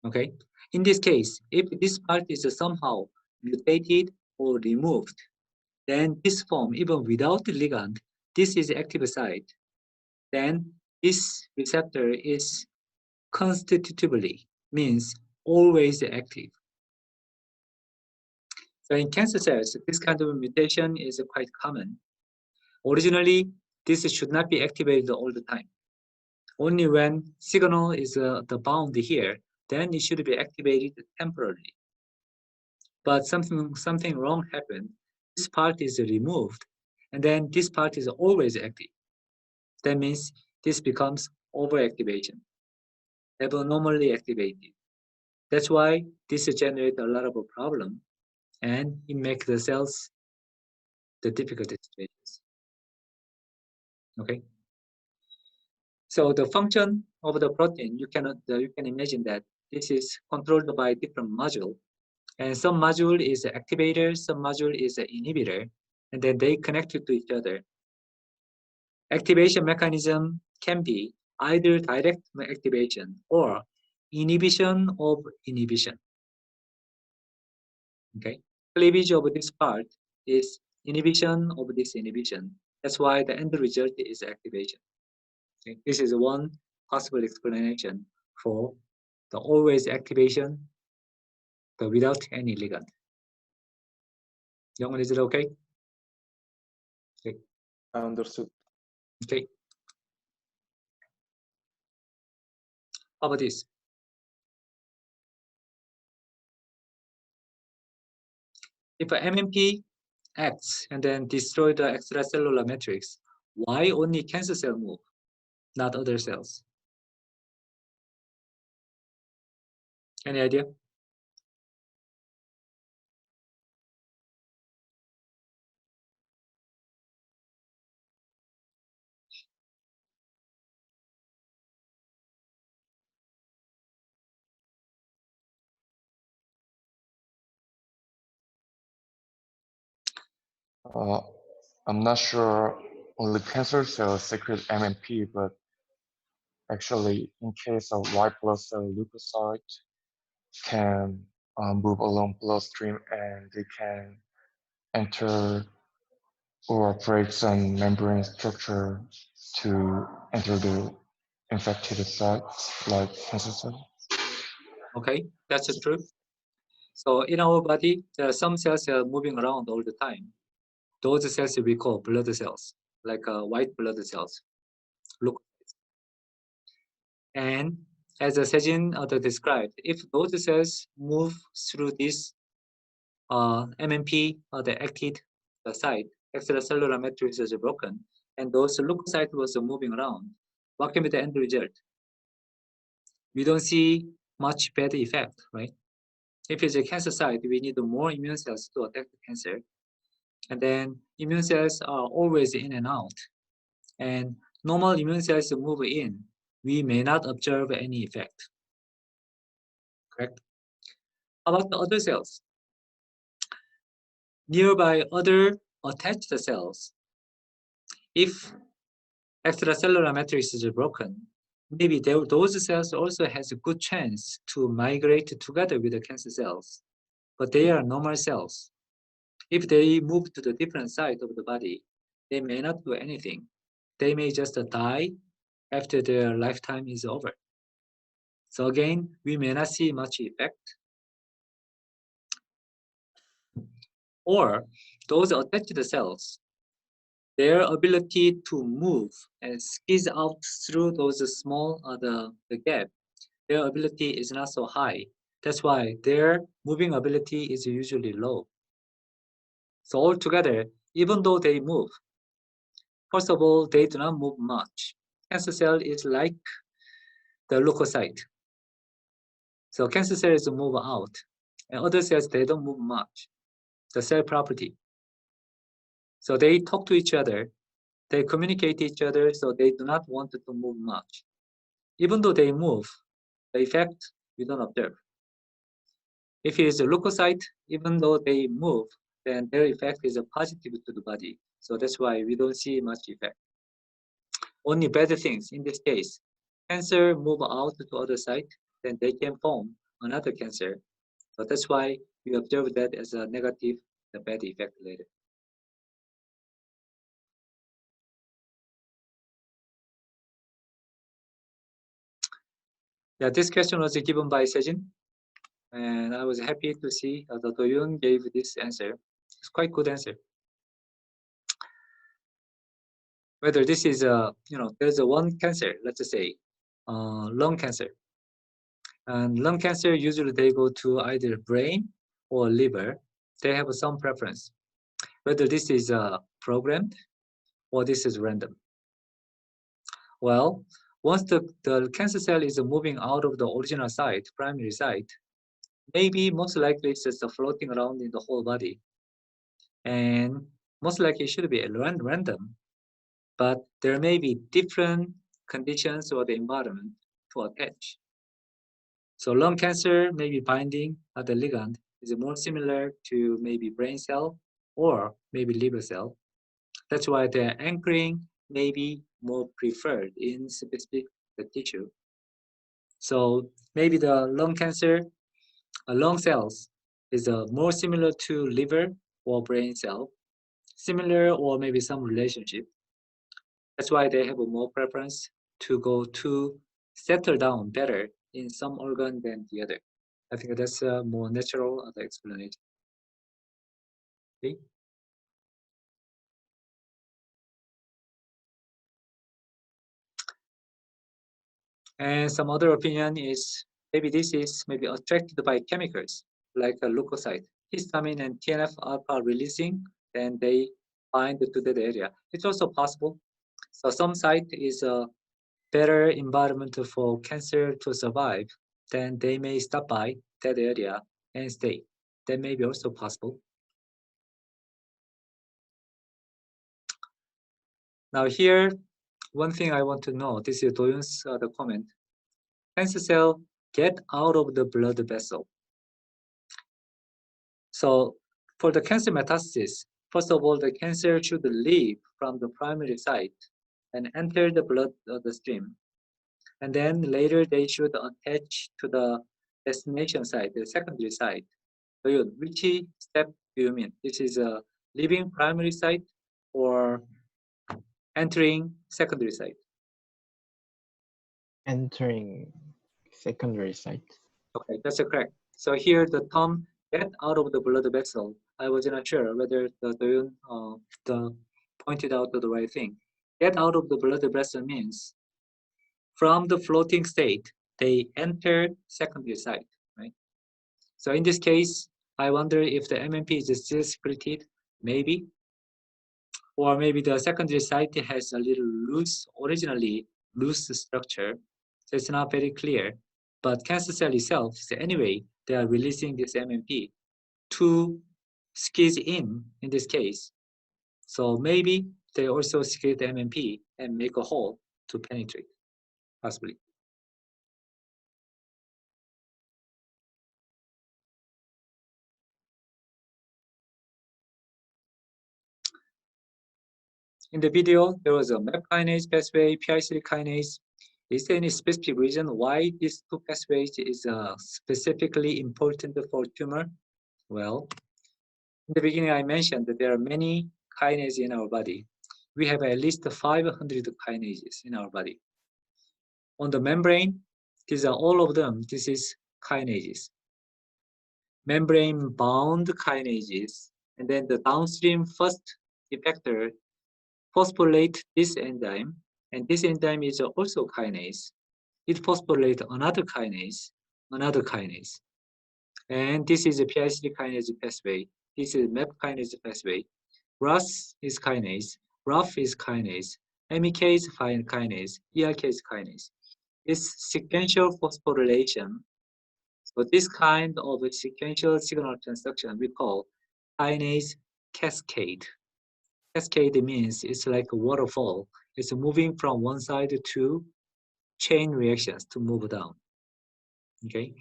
Okay. In this case, if this part is somehow mutated or removed, then this form, even without the ligand, this is active site. Then this receptor is constitutively, means always active. So in cancer cells, this kind of mutation is quite common. Originally, this should not be activated all the time. Only when signal is the bound here, then it should be activated temporarily. But something wrong happened. This part is removed, and then this part is always active. That means this becomes overactivation, abnormally activated. That's why this generates a lot of problem, and it makes the cells the difficult situations. Okay. So the function of the protein, you can imagine that this is controlled by different module, and some module is an activator, some module is an inhibitor, and then they connect to each other. Activation mechanism can be either direct activation or inhibition of inhibition. Okay, cleavage of this part is inhibition of this inhibition. That's why the end result is activation. Okay? This is one possible explanation for the always activation, but without any ligand. Young, is it okay? Okay. I understood. Okay. How about this? If MMP acts and then destroy the extracellular matrix, why only cancer cell move, not other cells? Any idea? I'm not sure only cancer cells secrete MMP, but actually, in case of white blood cell leukocyte, can move along bloodstream and they can enter or break some membrane structure to enter the infected sites like cancer cells. Okay, that's true. So in our body, there are some cells are moving around all the time. Those cells we call blood cells, like white blood cells. Look, and as Sejin described, if those cells move through this MMP, the acted site, extracellular matrix is broken, and those leukocytes was moving around, what can be the end result? We don't see much bad effect, right? If it's a cancer site, we need more immune cells to attack the cancer. And then immune cells are always in and out. And normal immune cells move in, we may not observe any effect. Correct? How about the other cells? Nearby other attached cells, if extracellular matrix is broken, maybe those cells also has a good chance to migrate together with the cancer cells, but they are normal cells. If they move to the different side of the body, they may not do anything. They may just die after their lifetime is over. So again, we may not see much effect. or those attached cells, their ability to move and squeeze out through those small the gap, their ability is not so high. That's why their moving ability is usually low. So altogether, even though they move, first of all, they do not move much. Cancer cell is like the leukocyte. So cancer cells move out, and other cells, they don't move much. The cell property. So they talk to each other, they communicate each other, so they do not want to move much. Even though they move, the effect you don't observe. If it is a leukocyte, even though they move, then their effect is a positive to the body. So that's why we don't see much effect. Only better things in this case. Cancer move out to other site, then they can form another cancer. So that's why we observe that as a negative, the bad effect later. Yeah, this question was given by Sejin, and I was happy to see that Doyoon gave this answer. It's quite good answer. Whether this is a, there's a one cancer, let's just say, lung cancer. And lung cancer, usually they go to either brain or liver. They have some preference. Whether this is programmed or this is random. Well, once the cancer cell is moving out of the original site, primary site, maybe most likely it's just floating around in the whole body. And most likely it should be random, but there may be different conditions or the environment to attach. So lung cancer, maybe binding at the ligand is more similar to maybe brain cell or maybe liver cell. That's why the anchoring may be more preferred in specific tissue. So maybe the lung cancer, lung cells is more similar to liver or brain cell, similar or maybe some relationship. That's why they have a more preference to go to settle down better in some organ than the other. I think that's a more natural explanation. Okay. And some other opinion is maybe this is maybe attracted by chemicals like a leukocyte, histamine and TNF alpha releasing, then they bind to that area. It's also possible. So some site is a better environment for cancer to survive, then they may stop by that area and stay. That may be also possible. Now here, one thing I want to know, this is Doyun's the comment. Cancer cell get out of the blood vessel. So for the cancer metastasis, first of all, the cancer should leave from the primary site and enter the blood the stream. And then later they should attach to the destination site, the secondary site. So which step do you mean? This is a leaving primary site or entering secondary site? Entering secondary site. Okay, that's correct. So here the term get out of the blood vessel, I was not sure whether the pointed out the right thing. Get out of the blood vessel means from the floating state, they enter secondary site, right? So in this case, I wonder if the MMP is still secreted, maybe, or maybe the secondary site has a little originally loose structure, so it's not very clear. But cancer cell itself, so anyway, they are releasing this MMP to squeeze in this case. So maybe they also secrete the MMP and make a hole to penetrate, possibly. In the video, there was a MAP kinase pathway, PI3 kinase. Is there any specific reason why these two pathways is specifically important for tumor? Well, in the beginning, I mentioned that there are many kinases in our body. We have at least 500 kinases in our body. On the membrane, these are all of them. This is kinases. Membrane-bound kinases and then the downstream first effector phosphorylate this enzyme, and this enzyme is also kinase. It phosphorylates another kinase, and this is a PI3 kinase pathway. This is MEP kinase pathway. RAS is kinase, RAF is kinase, MEK is kinase, ERK is kinase. It's sequential phosphorylation. So this kind of a sequential signal transduction we call kinase cascade. Cascade means it's like a waterfall. It's moving from one side to chain reactions to move down. Okay,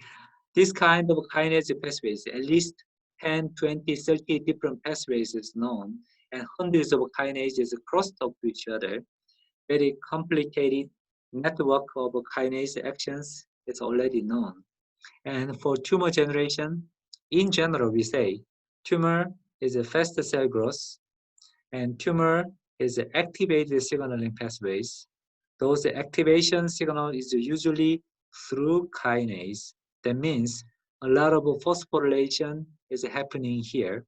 this kind of kinase pathways, at least 10, 20, 30 different pathways is known, and hundreds of kinases cross-talk to each other. Very complicated network of kinase actions is already known. And for tumor generation, in general, we say tumor is a fast cell growth, and tumor is activated signaling pathways. Those activation signal is usually through kinase. That means a lot of phosphorylation is happening here,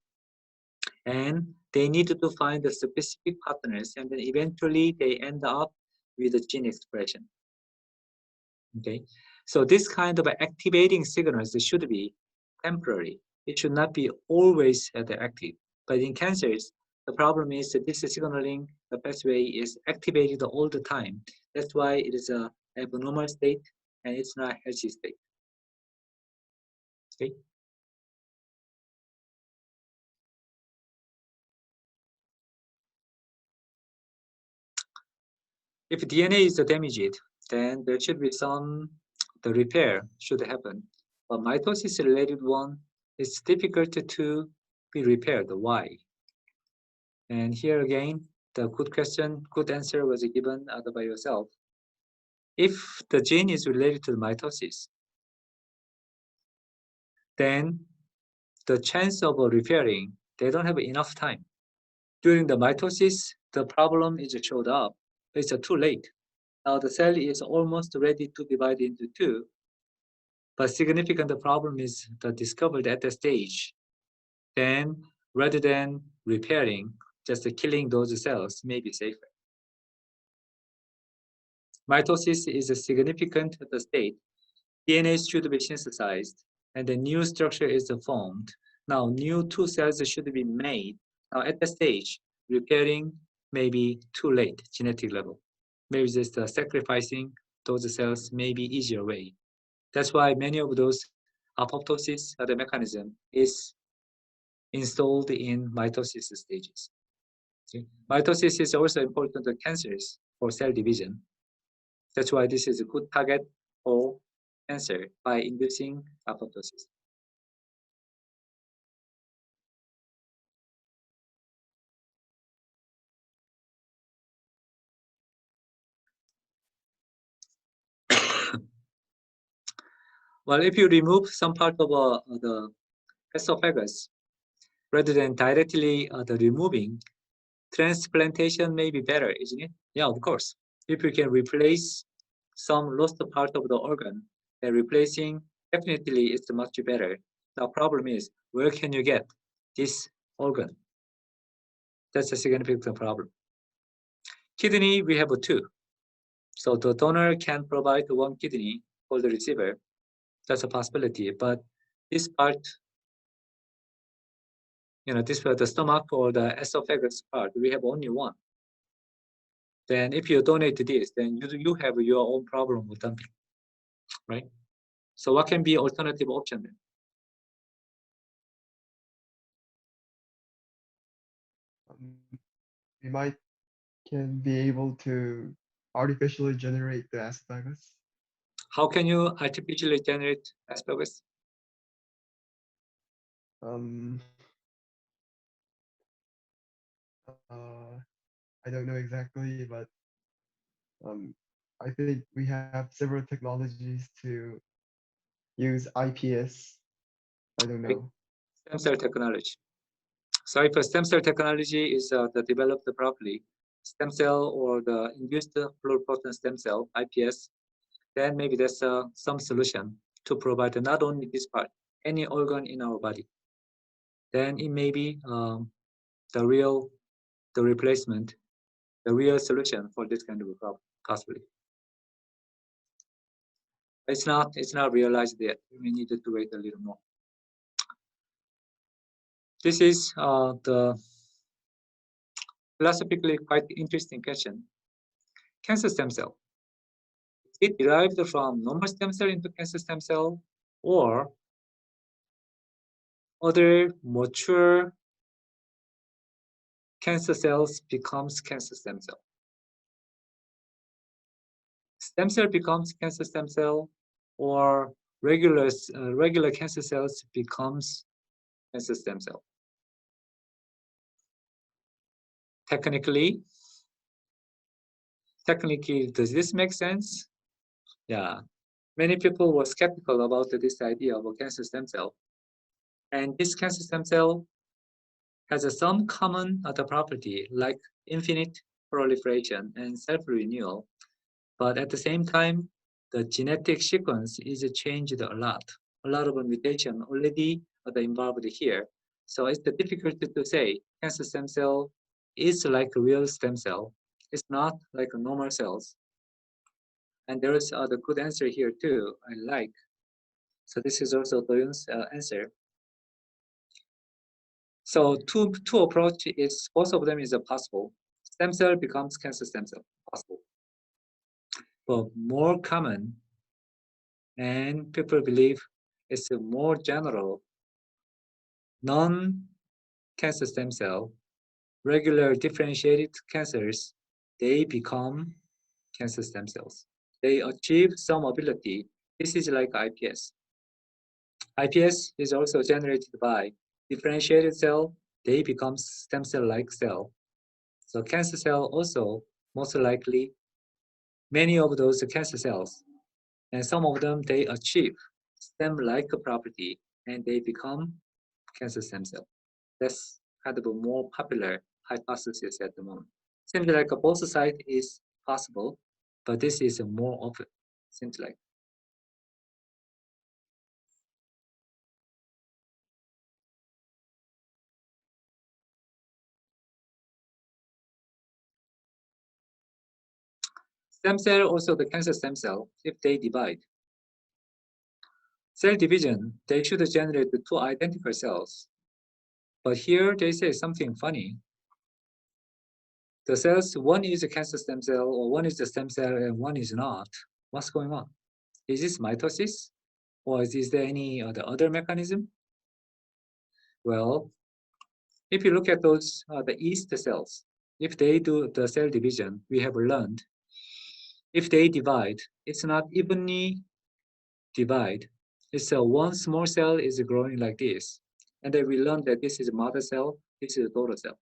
and they need to find the specific partners, and then eventually they end up with a gene expression. Okay, so this kind of activating signals should be temporary. It should not be always active. But in cancers, the problem is that this signaling the pathway is activated all the time. That's why it is a abnormal state and it's not a healthy state. Okay. If DNA is damaged, then there should be the repair should happen. But mitosis related one is difficult to be repaired. Why? And here again, the good question, good answer was given by yourself. If the gene is related to the mitosis, then the chance of repairing, they don't have enough time. During the mitosis, the problem is showed up, but it's too late. Now the cell is almost ready to divide into two, but significant problem is discovered at the stage. Then rather than repairing, just killing those cells may be safer. Mitosis is a significant state. DNA should be synthesized, and the new structure is formed. Now, new two cells should be made. Now, at the stage, repairing may be too late, genetic level. Maybe just sacrificing those cells may be easier way. That's why many of those apoptosis, the mechanism, is installed in mitosis stages. Okay. Mitosis is also important to cancers for cell division. That's why this is a good target for cancer by inducing apoptosis. Well, if you remove some part of the esophagus, rather than directly the removing, transplantation may be better, isn't it? Yeah, of course. If you can replace some lost part of the organ, then replacing definitely is much better. The problem is, where can you get this organ? That's a significant problem. Kidney, we have two. So the donor can provide one kidney for the receiver. That's a possibility. But this part, this part, the stomach or the esophagus part, we have only one. Then if you donate this, then you have your own problem with dumping, right? So what can be alternative option then? We might can be able to artificially generate the esophagus. How can you artificially generate esophagus? Um, I don't know exactly, but I think we have several technologies to use IPS. I don't know. Stem cell technology. So if a stem cell technology is developed properly, stem cell or the induced pluripotent stem cell, IPS, then maybe there's some solution to provide not only this part, any organ in our body. then it may be the real solution for this kind of a problem, possibly. It's not realized yet. We needed to wait a little more. This is the philosophically quite interesting question. Cancer stem cell, is it derived from normal stem cell into cancer stem cell, or other mature cancer cells becomes cancer stem cell? Stem cell becomes cancer stem cell, or regular cancer cells becomes cancer stem cell? Technically, does this make sense? Yeah, many people were skeptical about this idea of a cancer stem cell. And this cancer stem cell has some common other property like infinite proliferation and self-renewal. But at the same time, the genetic sequence is changed a lot. A lot of mutation already are involved here. So it's difficult to say cancer stem cell is like a real stem cell. It's not like a normal cells. And there is the good answer here too, I like. So this is also Doyun's answer. So two approach is, both of them is possible. Stem cell becomes cancer stem cell, possible. But more common, and people believe it's a more general, non-cancer stem cell, regular differentiated cancers, they become cancer stem cells. They achieve some ability. This is like iPS. iPS is also generated by differentiated cell, they become stem cell-like cell. So cancer cell also, most likely, many of those cancer cells, and some of them, they achieve stem-like property, and they become cancer stem cell. That's kind of a more popular hypothesis at the moment. Seems like both sides is possible, but this is more often, seems like. Stem cell, also the cancer stem cell, if they divide. Cell division, they should generate the two identical cells. But here they say something funny. The cells, one is a cancer stem cell, or one is a stem cell, and one is not. What's going on? Is this mitosis? Or is there any other mechanism? Well, if you look at those, the yeast cells, if they do the cell division, we have learned, if they divide, it's not evenly divide. It's one small cell is growing like this. And then we learned that this is a mother cell, this is a daughter cell,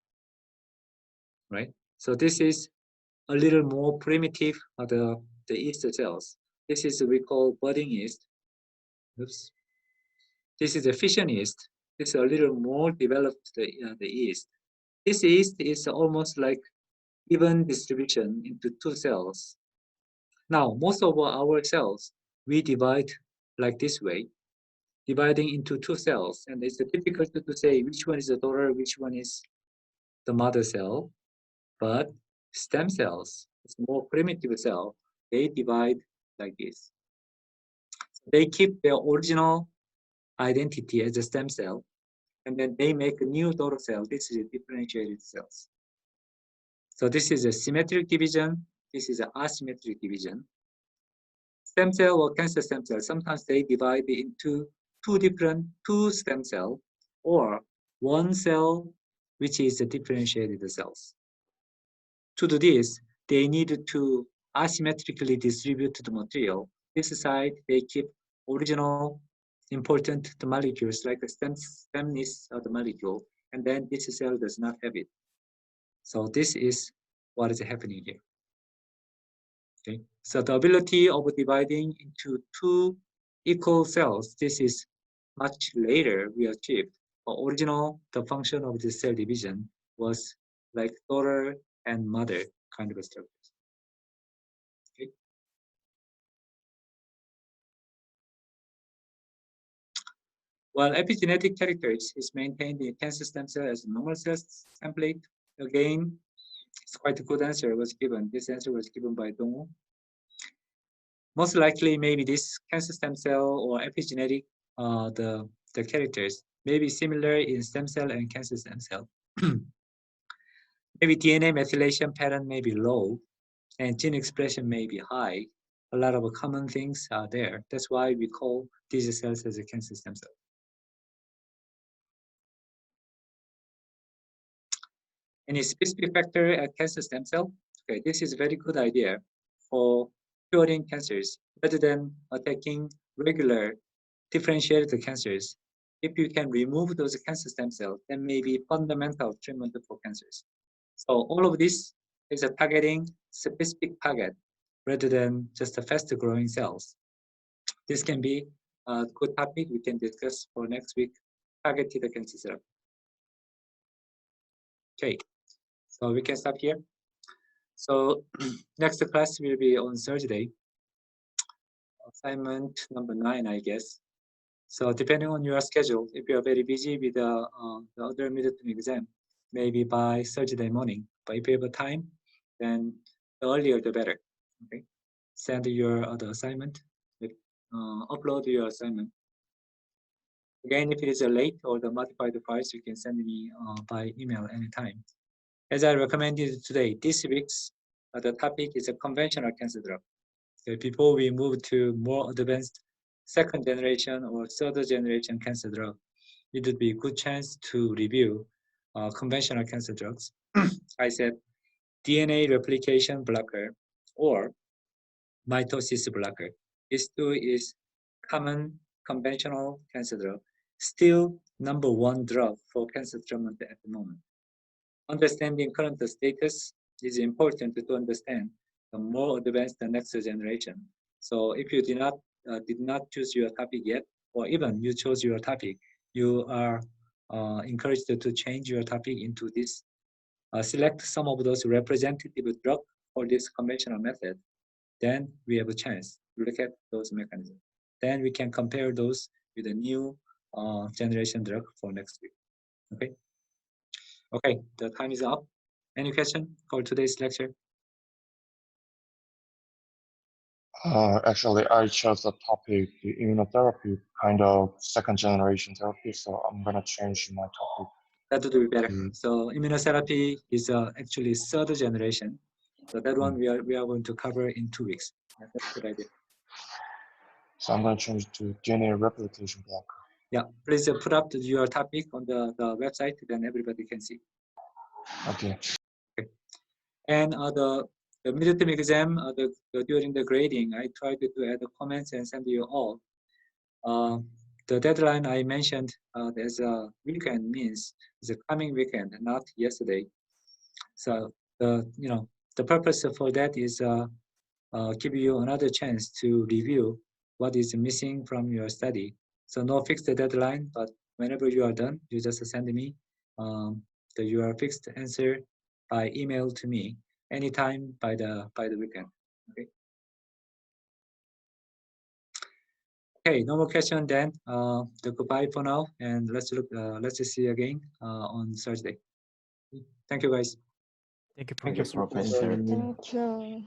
right? So this is a little more primitive of the yeast cells. This is we call budding yeast. Oops. This is a fission yeast. This is a little more developed the yeast. This yeast is almost like even distribution into two cells. Now, most of our cells, we divide like this way, dividing into two cells. And it's difficult to say which one is the daughter, which one is the mother cell. But stem cells, it's more primitive cell, they divide like this. They keep their original identity as a stem cell, and then they make a new daughter cell. This is a differentiated cells. So this is a symmetric division. This is an asymmetric division. Stem cell or cancer stem cell, sometimes they divide into two stem cell, or one cell, which is a differentiated cells. To do this, they need to asymmetrically distribute the material. This side, they keep original important molecules like the stemness of the molecule, and then this cell does not have it. So this is what is happening here. Okay, so the ability of dividing into two equal cells, this is much later we achieved. But original, the function of the cell division was like daughter and mother kind of a structure. Okay. While epigenetic characters is maintained in cancer stem cell as normal cells template. Again, it's quite a good answer was given. This answer was given by Dongwoo. Most likely, maybe this cancer stem cell or epigenetic, the characters may be similar in stem cell and cancer stem cell. Maybe DNA methylation pattern may be low, and gene expression may be high. A lot of common things are there. That's why we call these cells as a cancer stem cell. Any specific factor at cancer stem cell? Okay, this is a very good idea for curing cancers rather than attacking regular differentiated cancers. If you can remove those cancer stem cells, that may be fundamental treatment for cancers. So all of this is a targeting specific target rather than just a fast growing cells. This can be a good topic we can discuss for next week, targeted cancer therapy. Okay, so we can stop here. So next class will be on Thursday. Assignment number 9, I guess. So depending on your schedule, if you are very busy with the other midterm exam, maybe by Thursday morning. But if you have time, then the earlier the better. Okay, send your other assignment. Upload your assignment. Again, if it is late or the modified files, you can send me by email anytime. As I recommended today, this week's the topic is a conventional cancer drug. So before we move to more advanced second generation or third generation cancer drug, it would be a good chance to review conventional cancer drugs. I said DNA replication blocker or mitosis blocker. This two is common conventional cancer drug, still number 1 drug for cancer treatment at the moment. Understanding current status is important to understand the more advanced the next generation. So if you did not choose your topic yet, or even you chose your topic, you are encouraged to change your topic into this. Select some of those representative drug for this conventional method. Then we have a chance to look at those mechanisms. Then we can compare those with a new generation drug for next week. Okay. Okay, the time is up. Any question for today's lecture? Actually, I chose the topic, the immunotherapy, kind of second generation therapy, so I'm gonna change my topic. That would be better. So immunotherapy is actually third generation. So that one we are going to cover in 2 weeks. Yeah, that's a good idea. So I'm gonna change to DNA replication blocker. Yeah, please put up your topic on the website, then everybody can see. Okay. And the midterm exam, during the grading, I tried to add the comments and send you all. The deadline I mentioned, there's a weekend means the coming weekend, not yesterday. So the purpose for that is give you another chance to review what is missing from your study. So no fixed deadline, but whenever you are done, you just send me your fixed answer by email to me anytime by the weekend. Okay. Okay, no more question then. Goodbye for now, and let's see you again on Thursday. Thank you, guys. Thank you, Thank you, Professor. Professor. Thank you.